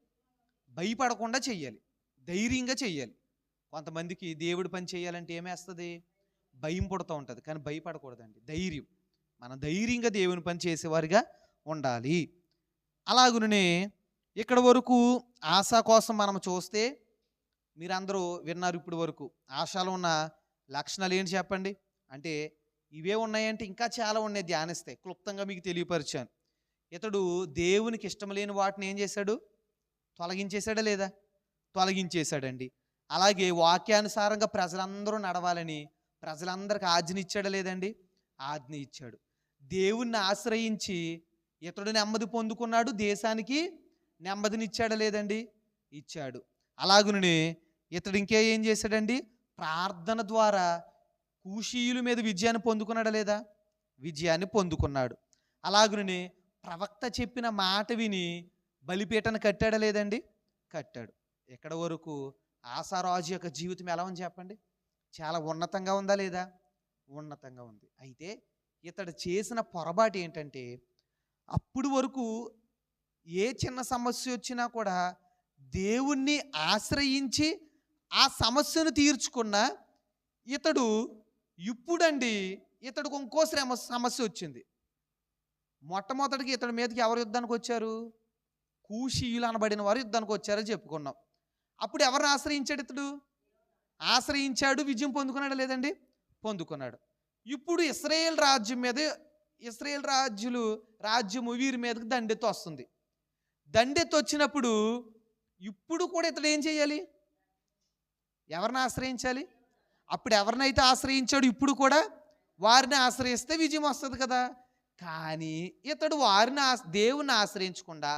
భయపడకుండా చెయ్యాలి, ధైర్యంగా చెయ్యాలి. కొంతమందికి దేవుడి పని చేయాలంటే ఏమేస్తుంది? భయం పుడుతూ ఉంటుంది. కానీ భయపడకూడదండి, ధైర్యం. మనం ధైర్యంగా దేవుని పని చేసేవారిగా ఉండాలి. అలాగునే ఇక్కడ వరకు ఆశ కోసం మనం చూస్తే, మీరందరూ విన్నారు ఇప్పుడు వరకు. ఆశలో ఉన్న లక్షణాలు ఏంటి చెప్పండి? అంటే ఇవే ఉన్నాయంటే ఇంకా చాలా ఉన్నాయి, ధ్యానిస్తే క్లుప్తంగా మీకు తెలియపరిచాను. ఇతడు దేవునికి ఇష్టం లేని వాటిని ఏం చేశాడు? తొలగించేశాడా లేదా? తొలగించేశాడండి. అలాగే వాక్యానుసారంగా ప్రజలందరూ నడవాలని ప్రజలందరికీ ఆజ్ఞ ఇచ్చాడా లేదండి? ఆజ్ఞ ఇచ్చాడు. దేవుణ్ణి ఆశ్రయించి ఇతడు నెమ్మది పొందుకున్నాడు. దేశానికి నెమ్మదినిచ్చాడా లేదండి? ఇచ్చాడు. అలాగునే ఇతడు ఏం చేశాడండి? ప్రార్థన ద్వారా కూషీయుల మీద విజయాన్ని పొందుకున్నాడా లేదా? విజయాన్ని పొందుకున్నాడు. అలాగునే ప్రవక్త చెప్పిన మాట విని బలిపీఠను కట్టాడా లేదండి? కట్టాడు. ఎక్కడ వరకు ఆశారాజు యొక్క జీవితం ఎలా ఉంది చెప్పండి? చాలా ఉన్నతంగా ఉందా లేదా? ఉన్నతంగా ఉంది. అయితే ఇతడు చేసిన పొరపాటు ఏంటంటే, అప్పుడు వరకు ఏ చిన్న సమస్య వచ్చినా కూడా దేవుణ్ణి ఆశ్రయించి ఆ సమస్యను తీర్చుకున్న ఇతడు ఇప్పుడండి ఇతడికి ఇంకో సమస్య వచ్చింది. మొట్టమొదటికి ఇతడి మీదకి ఎవరు యుద్ధానికి వచ్చారు? కూషీయులు అనబడిన వారు యుద్ధానికి వచ్చారని చెప్పుకున్నాం. అప్పుడు ఎవరిని ఆశ్రయించాడు ఇతడు? ఆశ్రయించాడు, విజయం పొందుకున్నాడు లేదండి? పొందుకున్నాడు. ఇప్పుడు ఇశ్రాయేల్ రాజ్యం మీద, ఇశ్రాయేల్ రాజ్యము వీరి మీదకి దండెత్తి వస్తుంది. దండెత్తి వచ్చినప్పుడు ఇప్పుడు కూడా ఇతడు ఏం చేయాలి? ఎవరిని ఆశ్రయించాలి? అప్పుడు ఎవరినైతే ఆశ్రయించాడు ఇప్పుడు కూడా వారిని ఆశ్రయిస్తే విజయం వస్తుంది కదా. కానీ ఇతడు దేవుణ్ణి ఆశ్రయించకుండా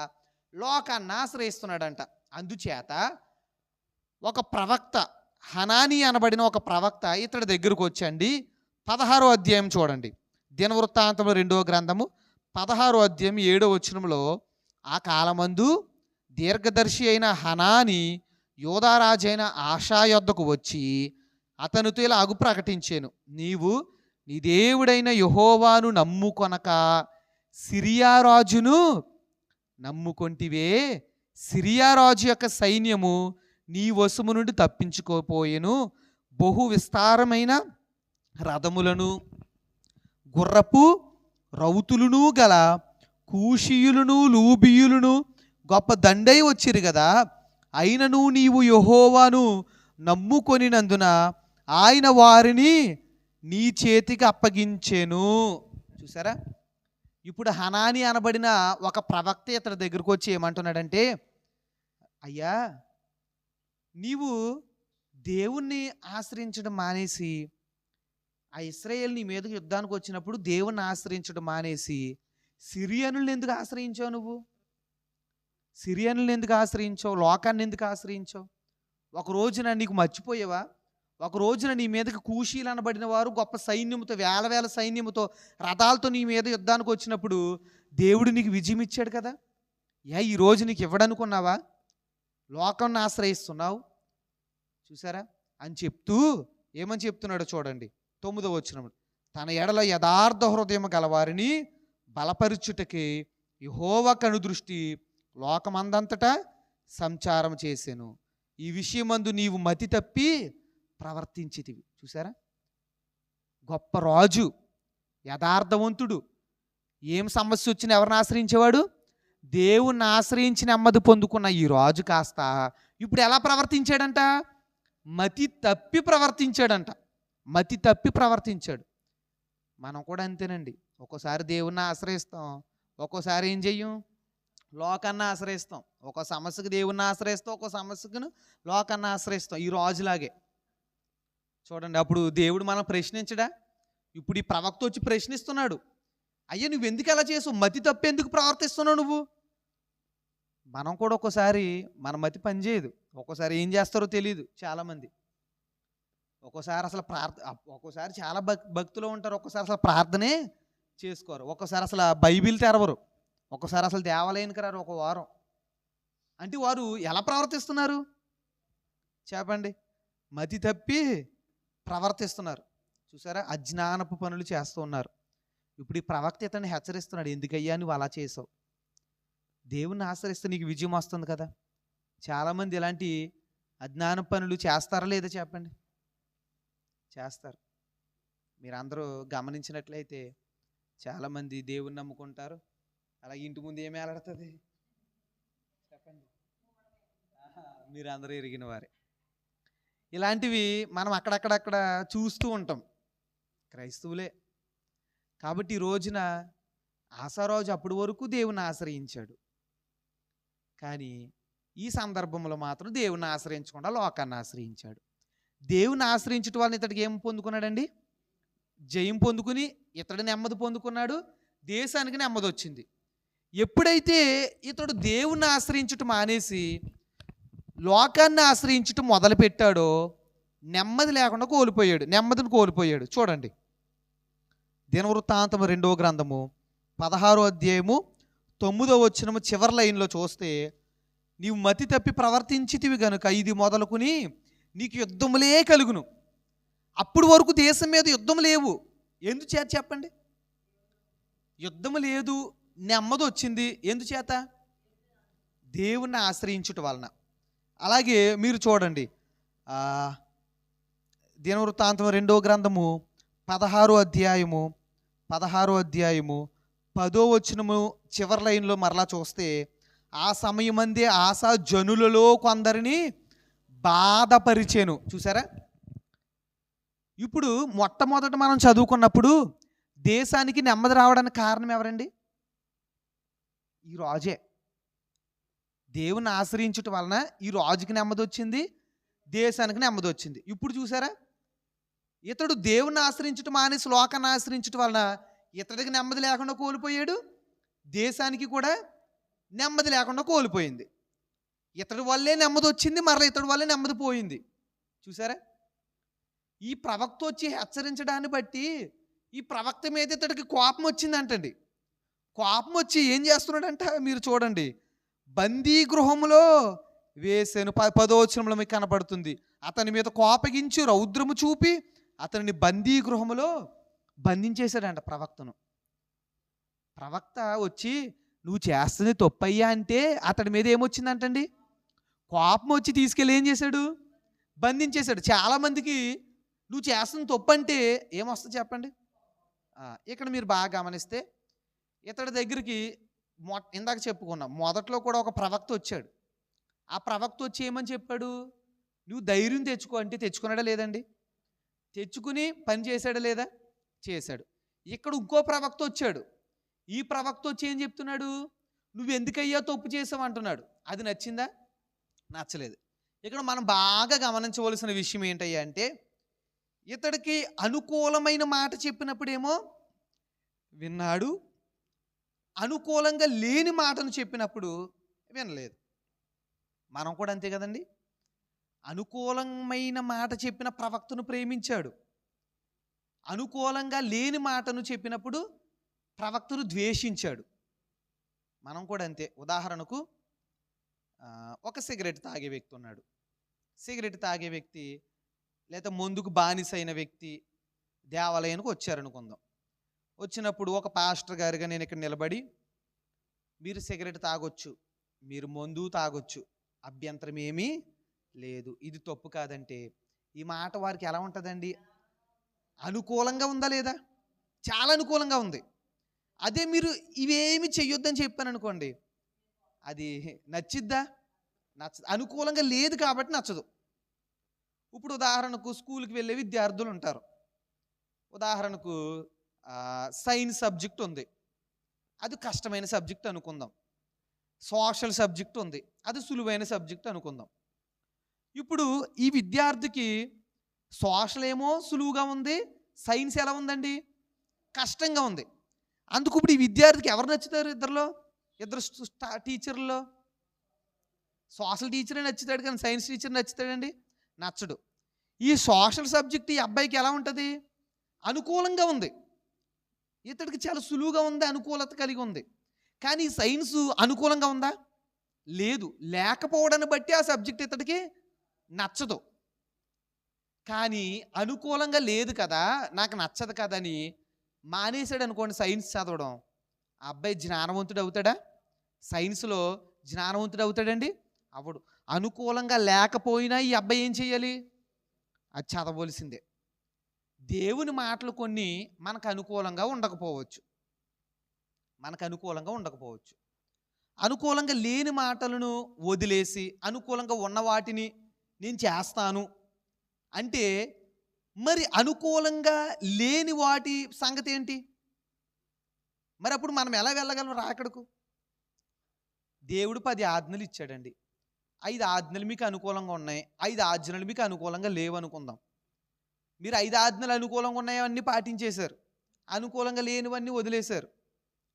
లోకాన్ని ఆశ్రయిస్తున్నాడంట. అందుచేత ఒక ప్రవక్త, హనానీ అనబడిన ఒక ప్రవక్త ఇతడి దగ్గరకు వచ్చండి. 16వ అధ్యాయం చూడండి. దినవృత్తాంతములు 2వ గ్రంథము 16వ అధ్యాయం 7వ వచనంలో, ఆ కాలమందు దీర్ఘదర్శి అయిన హనాని యోధారాజైన ఆషా యొద్దకు వచ్చి అతనితో ఇలాగు ప్రకటించాను, నీవు నీ దేవుడైన యెహోవాను నమ్ముకొనక సిరియా రాజును నమ్ముకొంటివే. సిరియా రాజు యొక్క సైన్యము నీ వశము నుండి తప్పించుకోపోయెను. బహు విస్తారమైన రథములను గుర్రపు రౌతులను గల కూషీయులను లూబీయులను గొప్ప దండై వచ్చిరు కదా. అయినను నీవు యెహోవాను నమ్ముకొనినందున ఆయన వారిని నీ చేతికి అప్పగించెను. చూసారా, ఇప్పుడు హనాని అనబడిన ఒక ప్రవక్త ఇతని దగ్గరకు వచ్చి ఏమంటున్నాడంటే, అయ్యా నీవు దేవుణ్ణి ఆశ్రయించడం మానేసి, ఆ ఇశ్రాయేలు నీ మీదకి యుద్ధానికి వచ్చినప్పుడు దేవుణ్ణి ఆశ్రయించడం మానేసి సిరియనుల్ని ఎందుకు ఆశ్రయించావు? నువ్వు సిరియనుల్ని ఎందుకు ఆశ్రయించావు? లోకాన్ని ఎందుకు ఆశ్రయించావు? ఒక రోజున నీకు మర్చిపోయావా? ఒక రోజున నీ మీదకి కూషీలు అనబడిన వారు గొప్ప సైన్యంతో, వేల వేల సైన్యంతో, రథాలతో నీ మీద యుద్ధానికి వచ్చినప్పుడు దేవుడు నీకు విజయం ఇచ్చాడు కదా. ఈ రోజు నీకు ఇవ్వడనుకున్నావా? లోకాన్ని ఆశ్రయిస్తున్నావు. చూసారా అని చెప్తూ ఏమని చెప్తున్నాడో చూడండి. 9వ వచనం, తన ఎడల యథార్థ హృదయం గలవారిని బలపరుచుటకి యెహోవా కనుదృష్టి లోకమందంతటా సంచారం చేసెను. ఈ విషయమందు నీవు మతి తప్పి ప్రవర్తించితివి. చూసారా, గొప్ప రాజు, యథార్థవంతుడు, ఏం సమస్య వచ్చినా ఎవరిని ఆశ్రయించేవాడు? దేవుణ్ణి ఆశ్రయించి నెమ్మది పొందుకున్న ఈ రాజు కాస్త ఇప్పుడు ఎలా ప్రవర్తించాడంట? మతి తప్పి ప్రవర్తించాడంట. మతి తప్పి ప్రవర్తించాడు. మనం కూడా అంతేనండి. ఒక్కోసారి దేవుణ్ణి ఆశ్రయిస్తాం, ఒక్కోసారి ఏం చెయ్యం? లోకాన్ని ఆశ్రయిస్తాం. ఒక సమస్యకు దేవుణ్ణి ఆశ్రయిస్తాం, ఒక సమస్యకు లోకాన్ని ఆశ్రయిస్తాం. ఈ రాజులాగే చూడండి. అప్పుడు దేవుడు మనం ప్రశ్నించడా? ఇప్పుడు ఈ ప్రవక్త వచ్చి ప్రశ్నిస్తున్నాడు, అయ్యా నువ్వు ఎందుకు ఎలా చేసావు? మతి తప్పి ఎందుకు ప్రవర్తిస్తున్నావు నువ్వు? మనం కూడా ఒక్కోసారి మన మతి పనిచేయదు. ఒక్కోసారి ఏం చేస్తారో తెలియదు చాలామంది. ఒక్కోసారి అసలు ఒక్కోసారి చాలా భక్తులు ఉంటారు, ఒక్కోసారి అసలు ప్రార్థనే చేసుకోరు, ఒక్కోసారి అసలు బైబిల్ తెరవరు, ఒక్కోసారి అసలు దేవాలయానికి రారు ఒక వారం. అంటే వారు ఎలా ప్రవర్తిస్తున్నారు చెప్పండి? మతి తప్పి ప్రవర్తిస్తున్నారు. చూసారా, అజ్ఞానపు పనులు చేస్తూ ఉన్నారు. ఇప్పుడు ఈ ప్రవక్త ఇతన్ని హెచ్చరిస్తున్నాడు, ఎందుకయ్యా నువ్వు అలా చేసావు? దేవుణ్ణి ఆశ్రయిస్తే నీకు విజయం వస్తుంది కదా. చాలామంది ఇలాంటి అజ్ఞాన పనులు చేస్తారా లేదా చెప్పండి? చేస్తారు. మీరు అందరూ గమనించినట్లయితే చాలామంది దేవుణ్ణి నమ్ముకుంటారు, అలాగే ఇంటి ముందు ఏమి ఏలాడుతుంది చెప్పండి? మీరు అందరూ ఎరిగిన వారే. ఇలాంటివి మనం అక్కడక్కడక్కడ చూస్తూ ఉంటాం, క్రైస్తవులే. కాబట్టి ఈ రోజున ఆశారాజు అప్పటి వరకు దేవుని ఆశ్రయించాడు, కానీ ఈ సందర్భంలో మాత్రం దేవుని ఆశ్రయించకుండా లోకాన్ని ఆశ్రయించాడు. దేవుని ఆశ్రయించడం వల్ల ఇతడికి ఏం పొందుకున్నాడండి? జయం పొందుకుని ఇతడు నెమ్మది పొందుకున్నాడు, దేశానికి నెమ్మది వచ్చింది. ఎప్పుడైతే ఇతడు దేవుని ఆశ్రయించటం మానేసి లోకాన్ని ఆశ్రయించటం మొదలుపెట్టాడో నెమ్మది లేకుండా కోల్పోయాడు, నెమ్మదిని కోల్పోయాడు. చూడండి, దినవృత్తాంతము 2వ గ్రంథము 16వ అధ్యాయము 9వ వచనము చివరి లైన్లో చూస్తే, నీవు మతి తప్పి ప్రవర్తించితివి గనుక ఇది మొదలుకుని నీకు యుద్ధములే కలుగును. అప్పుడు వరకు దేశం మీద యుద్ధం లేవు. ఎందుచేత చెప్పండి? యుద్ధము లేదు, నెమ్మది వచ్చింది. ఎందుచేత? దేవుణ్ణి ఆశ్రయించుట వలన. అలాగే మీరు చూడండి, దినవృత్తాంతం 2వ గ్రంథము 16వ అధ్యాయము 10వ వచనము చివరి లైన్లో మరలా చూస్తే, ఆ సమయమందే ఆశా జనులలో కొందరిని బాధపరిచేను. చూసారా, ఇప్పుడు మొట్టమొదట మనం చదువుకున్నప్పుడు దేశానికి నెమ్మది రావడానికి కారణం ఎవరండి? ఈ రాజే. దేవుని ఆశ్రయించటం వలన ఈ రాజుకి నెమ్మది వచ్చింది, దేశానికి నెమ్మది వచ్చింది. ఇప్పుడు చూసారా, ఇతడు దేవుని ఆశ్రయించడం మానేసి లోకాన్ని ఆశ్రయించడం వలన ఇతడికి నెమ్మది లేకుండా కోల్పోయాడు, దేశానికి కూడా నెమ్మది లేకుండా కోల్పోయింది. ఇతడి వల్లే నెమ్మది వచ్చింది, మరలా ఇతడి వల్లే నెమ్మది పోయింది. చూసారా? ఈ ప్రవక్త వచ్చి హెచ్చరించడాన్ని బట్టి ఈ ప్రవక్త మీద ఇతడికి కోపం వచ్చిందంటండి. కోపం వచ్చి ఏం చేస్తున్నాడంట మీరు చూడండి, బందీ గృహములో వేసాను. 10వ వచనంలో మీకు కనపడుతుంది. అతని మీద కోపగించి రౌద్రము చూపి అతనిని బందీ గృహములో బంధించేశాడంట ప్రవక్తను. ప్రవక్త వచ్చి నువ్వు చేస్తుంది తప్పయ్యా అంటే అతడి మీద ఏమొచ్చిందంటండి, కోపం వచ్చి తీసుకెళ్ళి ఏం చేశాడు, బంధించేశాడు. చాలామందికి నువ్వు చేస్తుంది తప్పు అంటే ఏమొస్తుంది చెప్పండి. ఇక్కడ మీరు బాగా గమనిస్తే ఇతడి దగ్గరికి ఇందాక చెప్పుకున్నాం, మొదట్లో కూడా ఒక ప్రవక్త వచ్చాడు. ఆ ప్రవక్త వచ్చి ఏమని చెప్పాడు, నువ్వు ధైర్యం తెచ్చుకో అంటే తెచ్చుకున్నాడా లేదండి? తెచ్చుకుని పని చేశాడా లేదా? చేశాడు. ఇక్కడ ఇంకో ప్రవక్త వచ్చాడు. ఈ ప్రవక్త వచ్చి ఏం చెప్తున్నాడు, నువ్వు ఎందుకయ్యా తప్పు చేసావు అంటున్నాడు. అది నచ్చిందా? నచ్చలేదు. ఇక్కడ మనం బాగా గమనించవలసిన విషయం ఏంటయ్యా అంటే, ఇతడికి అనుకూలమైన మాట చెప్పినప్పుడేమో విన్నాడు, అనుకూలంగా లేని మాటను చెప్పినప్పుడు వినలేదు. మనం కూడా అంతే కదండి. అనుకూలమైన మాట చెప్పిన ప్రవక్తను ప్రేమించాడు, అనుకూలంగా లేని మాటను చెప్పినప్పుడు ప్రవక్తను ద్వేషించాడు. మనం కూడా అంతే. ఉదాహరణకు ఒక సిగరెట్ తాగే వ్యక్తి ఉన్నాడు. సిగరెట్ తాగే వ్యక్తి లేదా మందుకు బానిసైన వ్యక్తి దేవాలయానికి వచ్చారనుకుందాం. వచ్చినప్పుడు ఒక పాస్టర్ గారిగా నేను ఇక్కడ నిలబడి, మీరు సిగరెట్ తాగొచ్చు, మీరు మందు తాగొచ్చు, అభ్యంతరం ఏమీ లేదు, ఇది తప్పు కాదంటే ఈ మాట వారికి ఎలా ఉంటుందండి? అనుకూలంగా ఉందా లేదా? చాలా అనుకూలంగా ఉంది. అదే మీరు ఇవేమి చెయ్యొద్దని చెప్పాను అనుకోండి, అది నచ్చిద్దా? నచ్చదు. అనుకూలంగా లేదు కాబట్టి నచ్చదు. ఇప్పుడు ఉదాహరణకు స్కూల్కి వెళ్ళే విద్యార్థులు ఉంటారు. ఉదాహరణకు సైన్స్ సబ్జెక్ట్ ఉంది, అది కష్టమైన సబ్జెక్ట్ అనుకుందాం. సోషల్ సబ్జెక్ట్ ఉంది, అది సులువైన సబ్జెక్ట్ అనుకుందాం. ఇప్పుడు ఈ విద్యార్థికి సోషల్ ఏమో సులువుగా ఉంది, సైన్స్ ఎలా ఉందండి? కష్టంగా ఉంది. అందుకు ఇప్పుడు ఈ విద్యార్థికి ఎవరు నచ్చుతారు? ఇద్దరు టీచర్లో సోషల్ టీచరే నచ్చుతాడు, కానీ సైన్స్ టీచర్ నచ్చుతాడండి? నచ్చడు. ఈ సోషల్ సబ్జెక్ట్ ఈ అబ్బాయికి ఎలా ఉంటుంది? అనుకూలంగా ఉంది, ఇతడికి చాలా సులువుగా ఉంది, అనుకూలత కలిగి ఉంది. కానీ సైన్స్ అనుకూలంగా ఉందా? లేదు. లేకపోవడాన్ని బట్టి ఆ సబ్జెక్ట్ ఇతడికి నచ్చదు. కానీ అనుకూలంగా లేదు కదా, నాకు నచ్చదు కదా అని మానేశాడు అనుకోండి సైన్స్ చదవడం, ఆ అబ్బాయి జ్ఞానవంతుడు అవుతాడా? సైన్స్లో జ్ఞానవంతుడు అవుతాడండి? అప్పుడు అనుకూలంగా లేకపోయినా ఈ అబ్బాయి ఏం చేయాలి? అది చదవలసిందే. దేవుని మాటలు కొన్ని మనకు అనుకూలంగా ఉండకపోవచ్చు, అనుకూలంగా లేని మాటలను వదిలేసి అనుకూలంగా ఉన్న వాటిని నేను చేస్తాను అంటే, మరి అనుకూలంగా లేని వాటి సంగతి ఏంటి? మరి అప్పుడు మనం ఎలా వెళ్ళగలం రాకడకు? దేవుడు 10 ఆజ్ఞలు ఇచ్చాడండి. 5 ఆజ్ఞలు మీకు అనుకూలంగా ఉన్నాయి, 5 ఆజ్ఞలు మీకు అనుకూలంగా లేవు అనుకుందాం. మీరు 5 ఆజ్ఞలు అనుకూలంగా ఉన్నాయన్నీ పాటించేశారు, అనుకూలంగా లేనివన్నీ వదిలేశారు.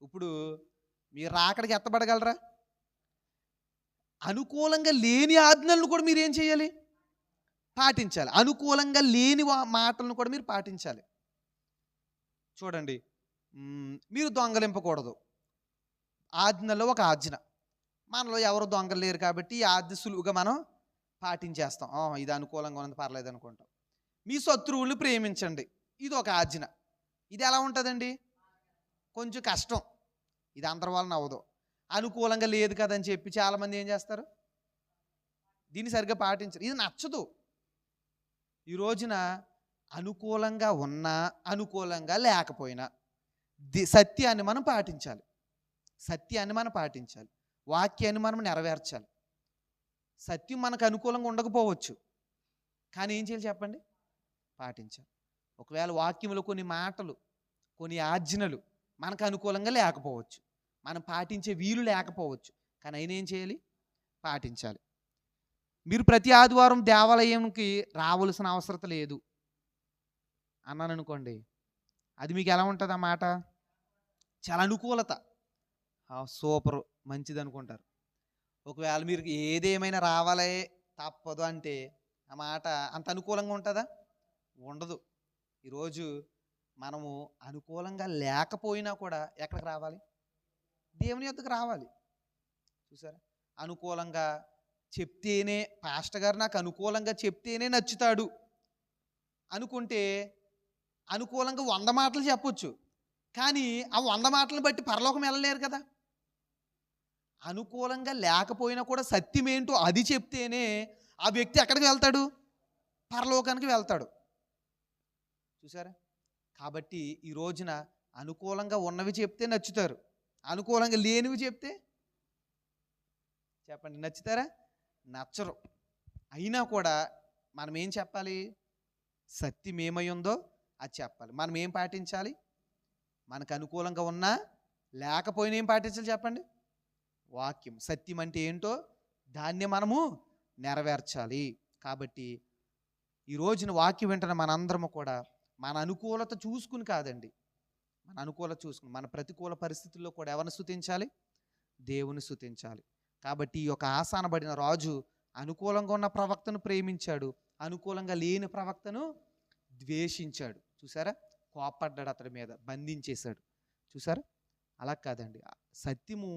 ఇప్పుడు మీరు రాకడికి ఎత్తబడగలరా? అనుకూలంగా లేని ఆజ్ఞలను కూడా మీరు ఏం చేయాలి? పాటించాలి. అనుకూలంగా లేని మాటలను కూడా మీరు పాటించాలి. చూడండి, మీరు దొంగలింపకూడదు, ఆజ్ఞలో ఒక ఆజ్ఞ. మనలో ఎవరు దొంగలు లేరు కాబట్టి ఈ ఆజ్ఞ సులువుగా మనం పాటించేస్తాం. ఇది అనుకూలంగా ఉన్నది, పర్లేదు అనుకుంటాం. మీ శత్రువుల్ని ప్రేమించండి, ఇది ఒక ఆజ్ఞ. ఇది ఎలా ఉంటుందండి? కొంచెం కష్టం, ఇది అందరి వలన అవ్వదు. అనుకూలంగా లేదు కదని చెప్పి చాలామంది ఏం చేస్తారు? దీన్ని సరిగ్గా పాటించరు, ఇది నచ్చదు. ఈ రోజున అనుకూలంగా ఉన్నా అనుకూలంగా లేకపోయినా సత్యాన్ని మనం పాటించాలి, వాక్యాన్ని మనం నెరవేర్చాలి. సత్యం మనకు అనుకూలంగా ఉండకపోవచ్చు, కానీ ఏం చేయాలి చెప్పండి? పాటించాలి. ఒకవేళ వాక్యంలో కొన్ని మాటలు, కొన్ని ఆజ్ఞలు మనకు అనుకూలంగా లేకపోవచ్చు, మనం పాటించే వీలు లేకపోవచ్చు, కానీ అయినా ఏం చేయాలి? పాటించాలి. మీరు ప్రతి ఆదివారం దేవాలయంకి రావాల్సిన అవసరం లేదు. అన్నాను అనుకోండి, అది మీకు ఎలా ఉంటుంది ఆ మాట? చాలా అనుకూలత. సూపరు, మంచిది అనుకుంటారు. ఒకవేళ మీరు ఏదేమైనా రావాలే తప్పదు అంటే ఆ మాట అంత అనుకూలంగా ఉంటుందా? ఉండదు. ఈరోజు మనము అనుకూలంగా లేకపోయినా కూడా ఎక్కడికి రావాలి? దేవుని యొద్దకు రావాలి. చూసారా? అనుకూలంగా చెప్తేనే, పాస్టర్ గారు నాకు అనుకూలంగా చెప్తేనే నచ్చుతాడు అనుకుంటే అనుకూలంగా 100 మాటలు చెప్పొచ్చు. కానీ ఆ 100 మాటలను బట్టి పరలోకం వెళ్ళలేరు కదా. అనుకూలంగా లేకపోయినా కూడా సత్యమేంటో అది చెప్తేనే ఆ వ్యక్తి ఎక్కడికి వెళ్తాడు? పరలోకానికి వెళ్తాడు. చూసారా? కాబట్టి ఈ రోజున అనుకూలంగా ఉన్నవి చెప్తే నచ్చుతారు, అనుకూలంగా లేనివి చెప్తే చెప్పండి నచ్చుతారా? నచ్చరు. అయినా కూడా మనం ఏం చెప్పాలి? సత్యం ఏమై ఉందో అది చెప్పాలి. మనం ఏం పాటించాలి? మనకు అనుకూలంగా ఉన్నా లేకపోయినా ఏం పాటించాలి చెప్పండి? వాక్యం. సత్యం అంటే ఏంటో దాన్ని మనము నెరవేర్చాలి. కాబట్టి ఈ రోజున వాక్యం వింటున్న మనందరము కూడా మన అనుకూలత చూసుకుని కాదండి, మన అనుకూలత చూసుకుని మన ప్రతికూల పరిస్థితుల్లో కూడా ఎవరిని స్తుతించాలి? దేవుని స్తుతించాలి. కాబట్టి ఈ యొక్క ఆసానబడిన రాజు అనుకూలంగా ఉన్న ప్రవక్తను ప్రేమించాడు, అనుకూలంగా లేని ప్రవక్తను ద్వేషించాడు. చూసారా? కోపడ్డాడు, అతడి మీద బంధించేశాడు. చూసారా? అలా కాదండి. సత్యము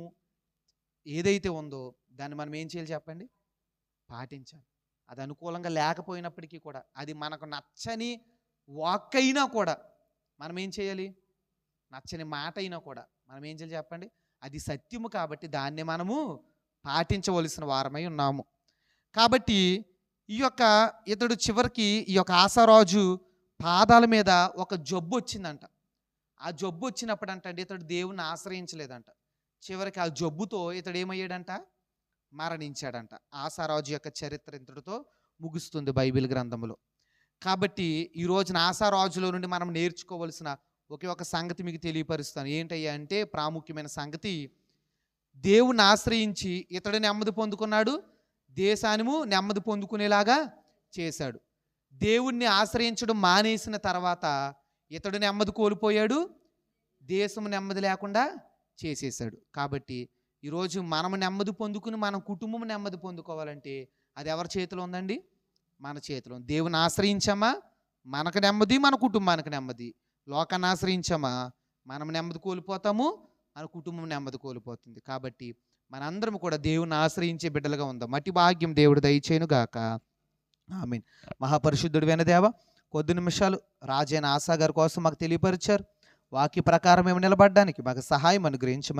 ఏదైతే ఉందో దాన్ని మనం ఏం చేయాలి చెప్పండి? పాటించాలి. అది అనుకూలంగా లేకపోయినప్పటికీ కూడా, అది మనకు నచ్చని వాక్ అయినా కూడా మనం ఏం చేయాలి? నచ్చని మాట అయినా కూడా మనం ఏం చేయాలి చెప్పండి? అది సత్యము కాబట్టి దాన్ని మనము పాటించవలసిన వారమై ఉన్నాము. కాబట్టి ఇతడు చివరికి ఈ యొక్క ఆసారాజు పాదాల మీద ఒక జబ్బు వచ్చిందంట. ఆ జబ్బు వచ్చినప్పుడు అంటండి ఇతడు దేవుణ్ణి ఆశ్రయించలేదంట. చివరికి ఆ జబ్బుతో ఇతడు ఏమయ్యాడంట? మరణించాడంట. ఆసారాజు యొక్క చరిత్ర ఇంతటితో ముగుస్తుంది బైబిల్ గ్రంథంలో. కాబట్టి ఈ రోజున ఆసారాజులో నుండి మనం నేర్చుకోవలసిన ఒకే ఒక సంగతి మీకు తెలియపరుస్తాను. ఏంటయ్యా అంటే ప్రాముఖ్యమైన సంగతి, దేవుణ్ణి ఆశ్రయించి ఇతడు నెమ్మది పొందుకున్నాడు, దేశానిము నెమ్మది పొందుకునేలాగా చేశాడు. దేవుణ్ణి ఆశ్రయించడం మానేసిన తర్వాత ఇతడు నెమ్మది కోల్పోయాడు, దేశం నెమ్మది లేకుండా చేసేసాడు. కాబట్టి ఈరోజు మనము నెమ్మది పొందుకుని మన కుటుంబం నెమ్మది పొందుకోవాలంటే అది ఎవరి చేతిలో ఉందండి? మన చేతిలో. దేవుని ఆశ్రయించామా మనకు నెమ్మది, మన కుటుంబానికి నెమ్మది. లోకాన్ని ఆశ్రయించామా మనం నెమ్మది కోల్పోతాము, మన కుటుంబం నెమ్మది కోల్పోతుంది. కాబట్టి మనందరం కూడా దేవుని ఆశ్రయించే బిడ్డలుగా ఉందాం. అట్టి భాగ్యం దేవుడు దయచేయును గాక. ఆమేన్. మహాపరిశుద్ధుడైన దేవా, కొద్ది నిమిషాలు రాజైన ఆసా గారి కోసం మాకు తెలియపరిచారు. వాక్య ప్రకారం మేము నిలబడడానికి మాకు సహాయం అనుగ్రహించమని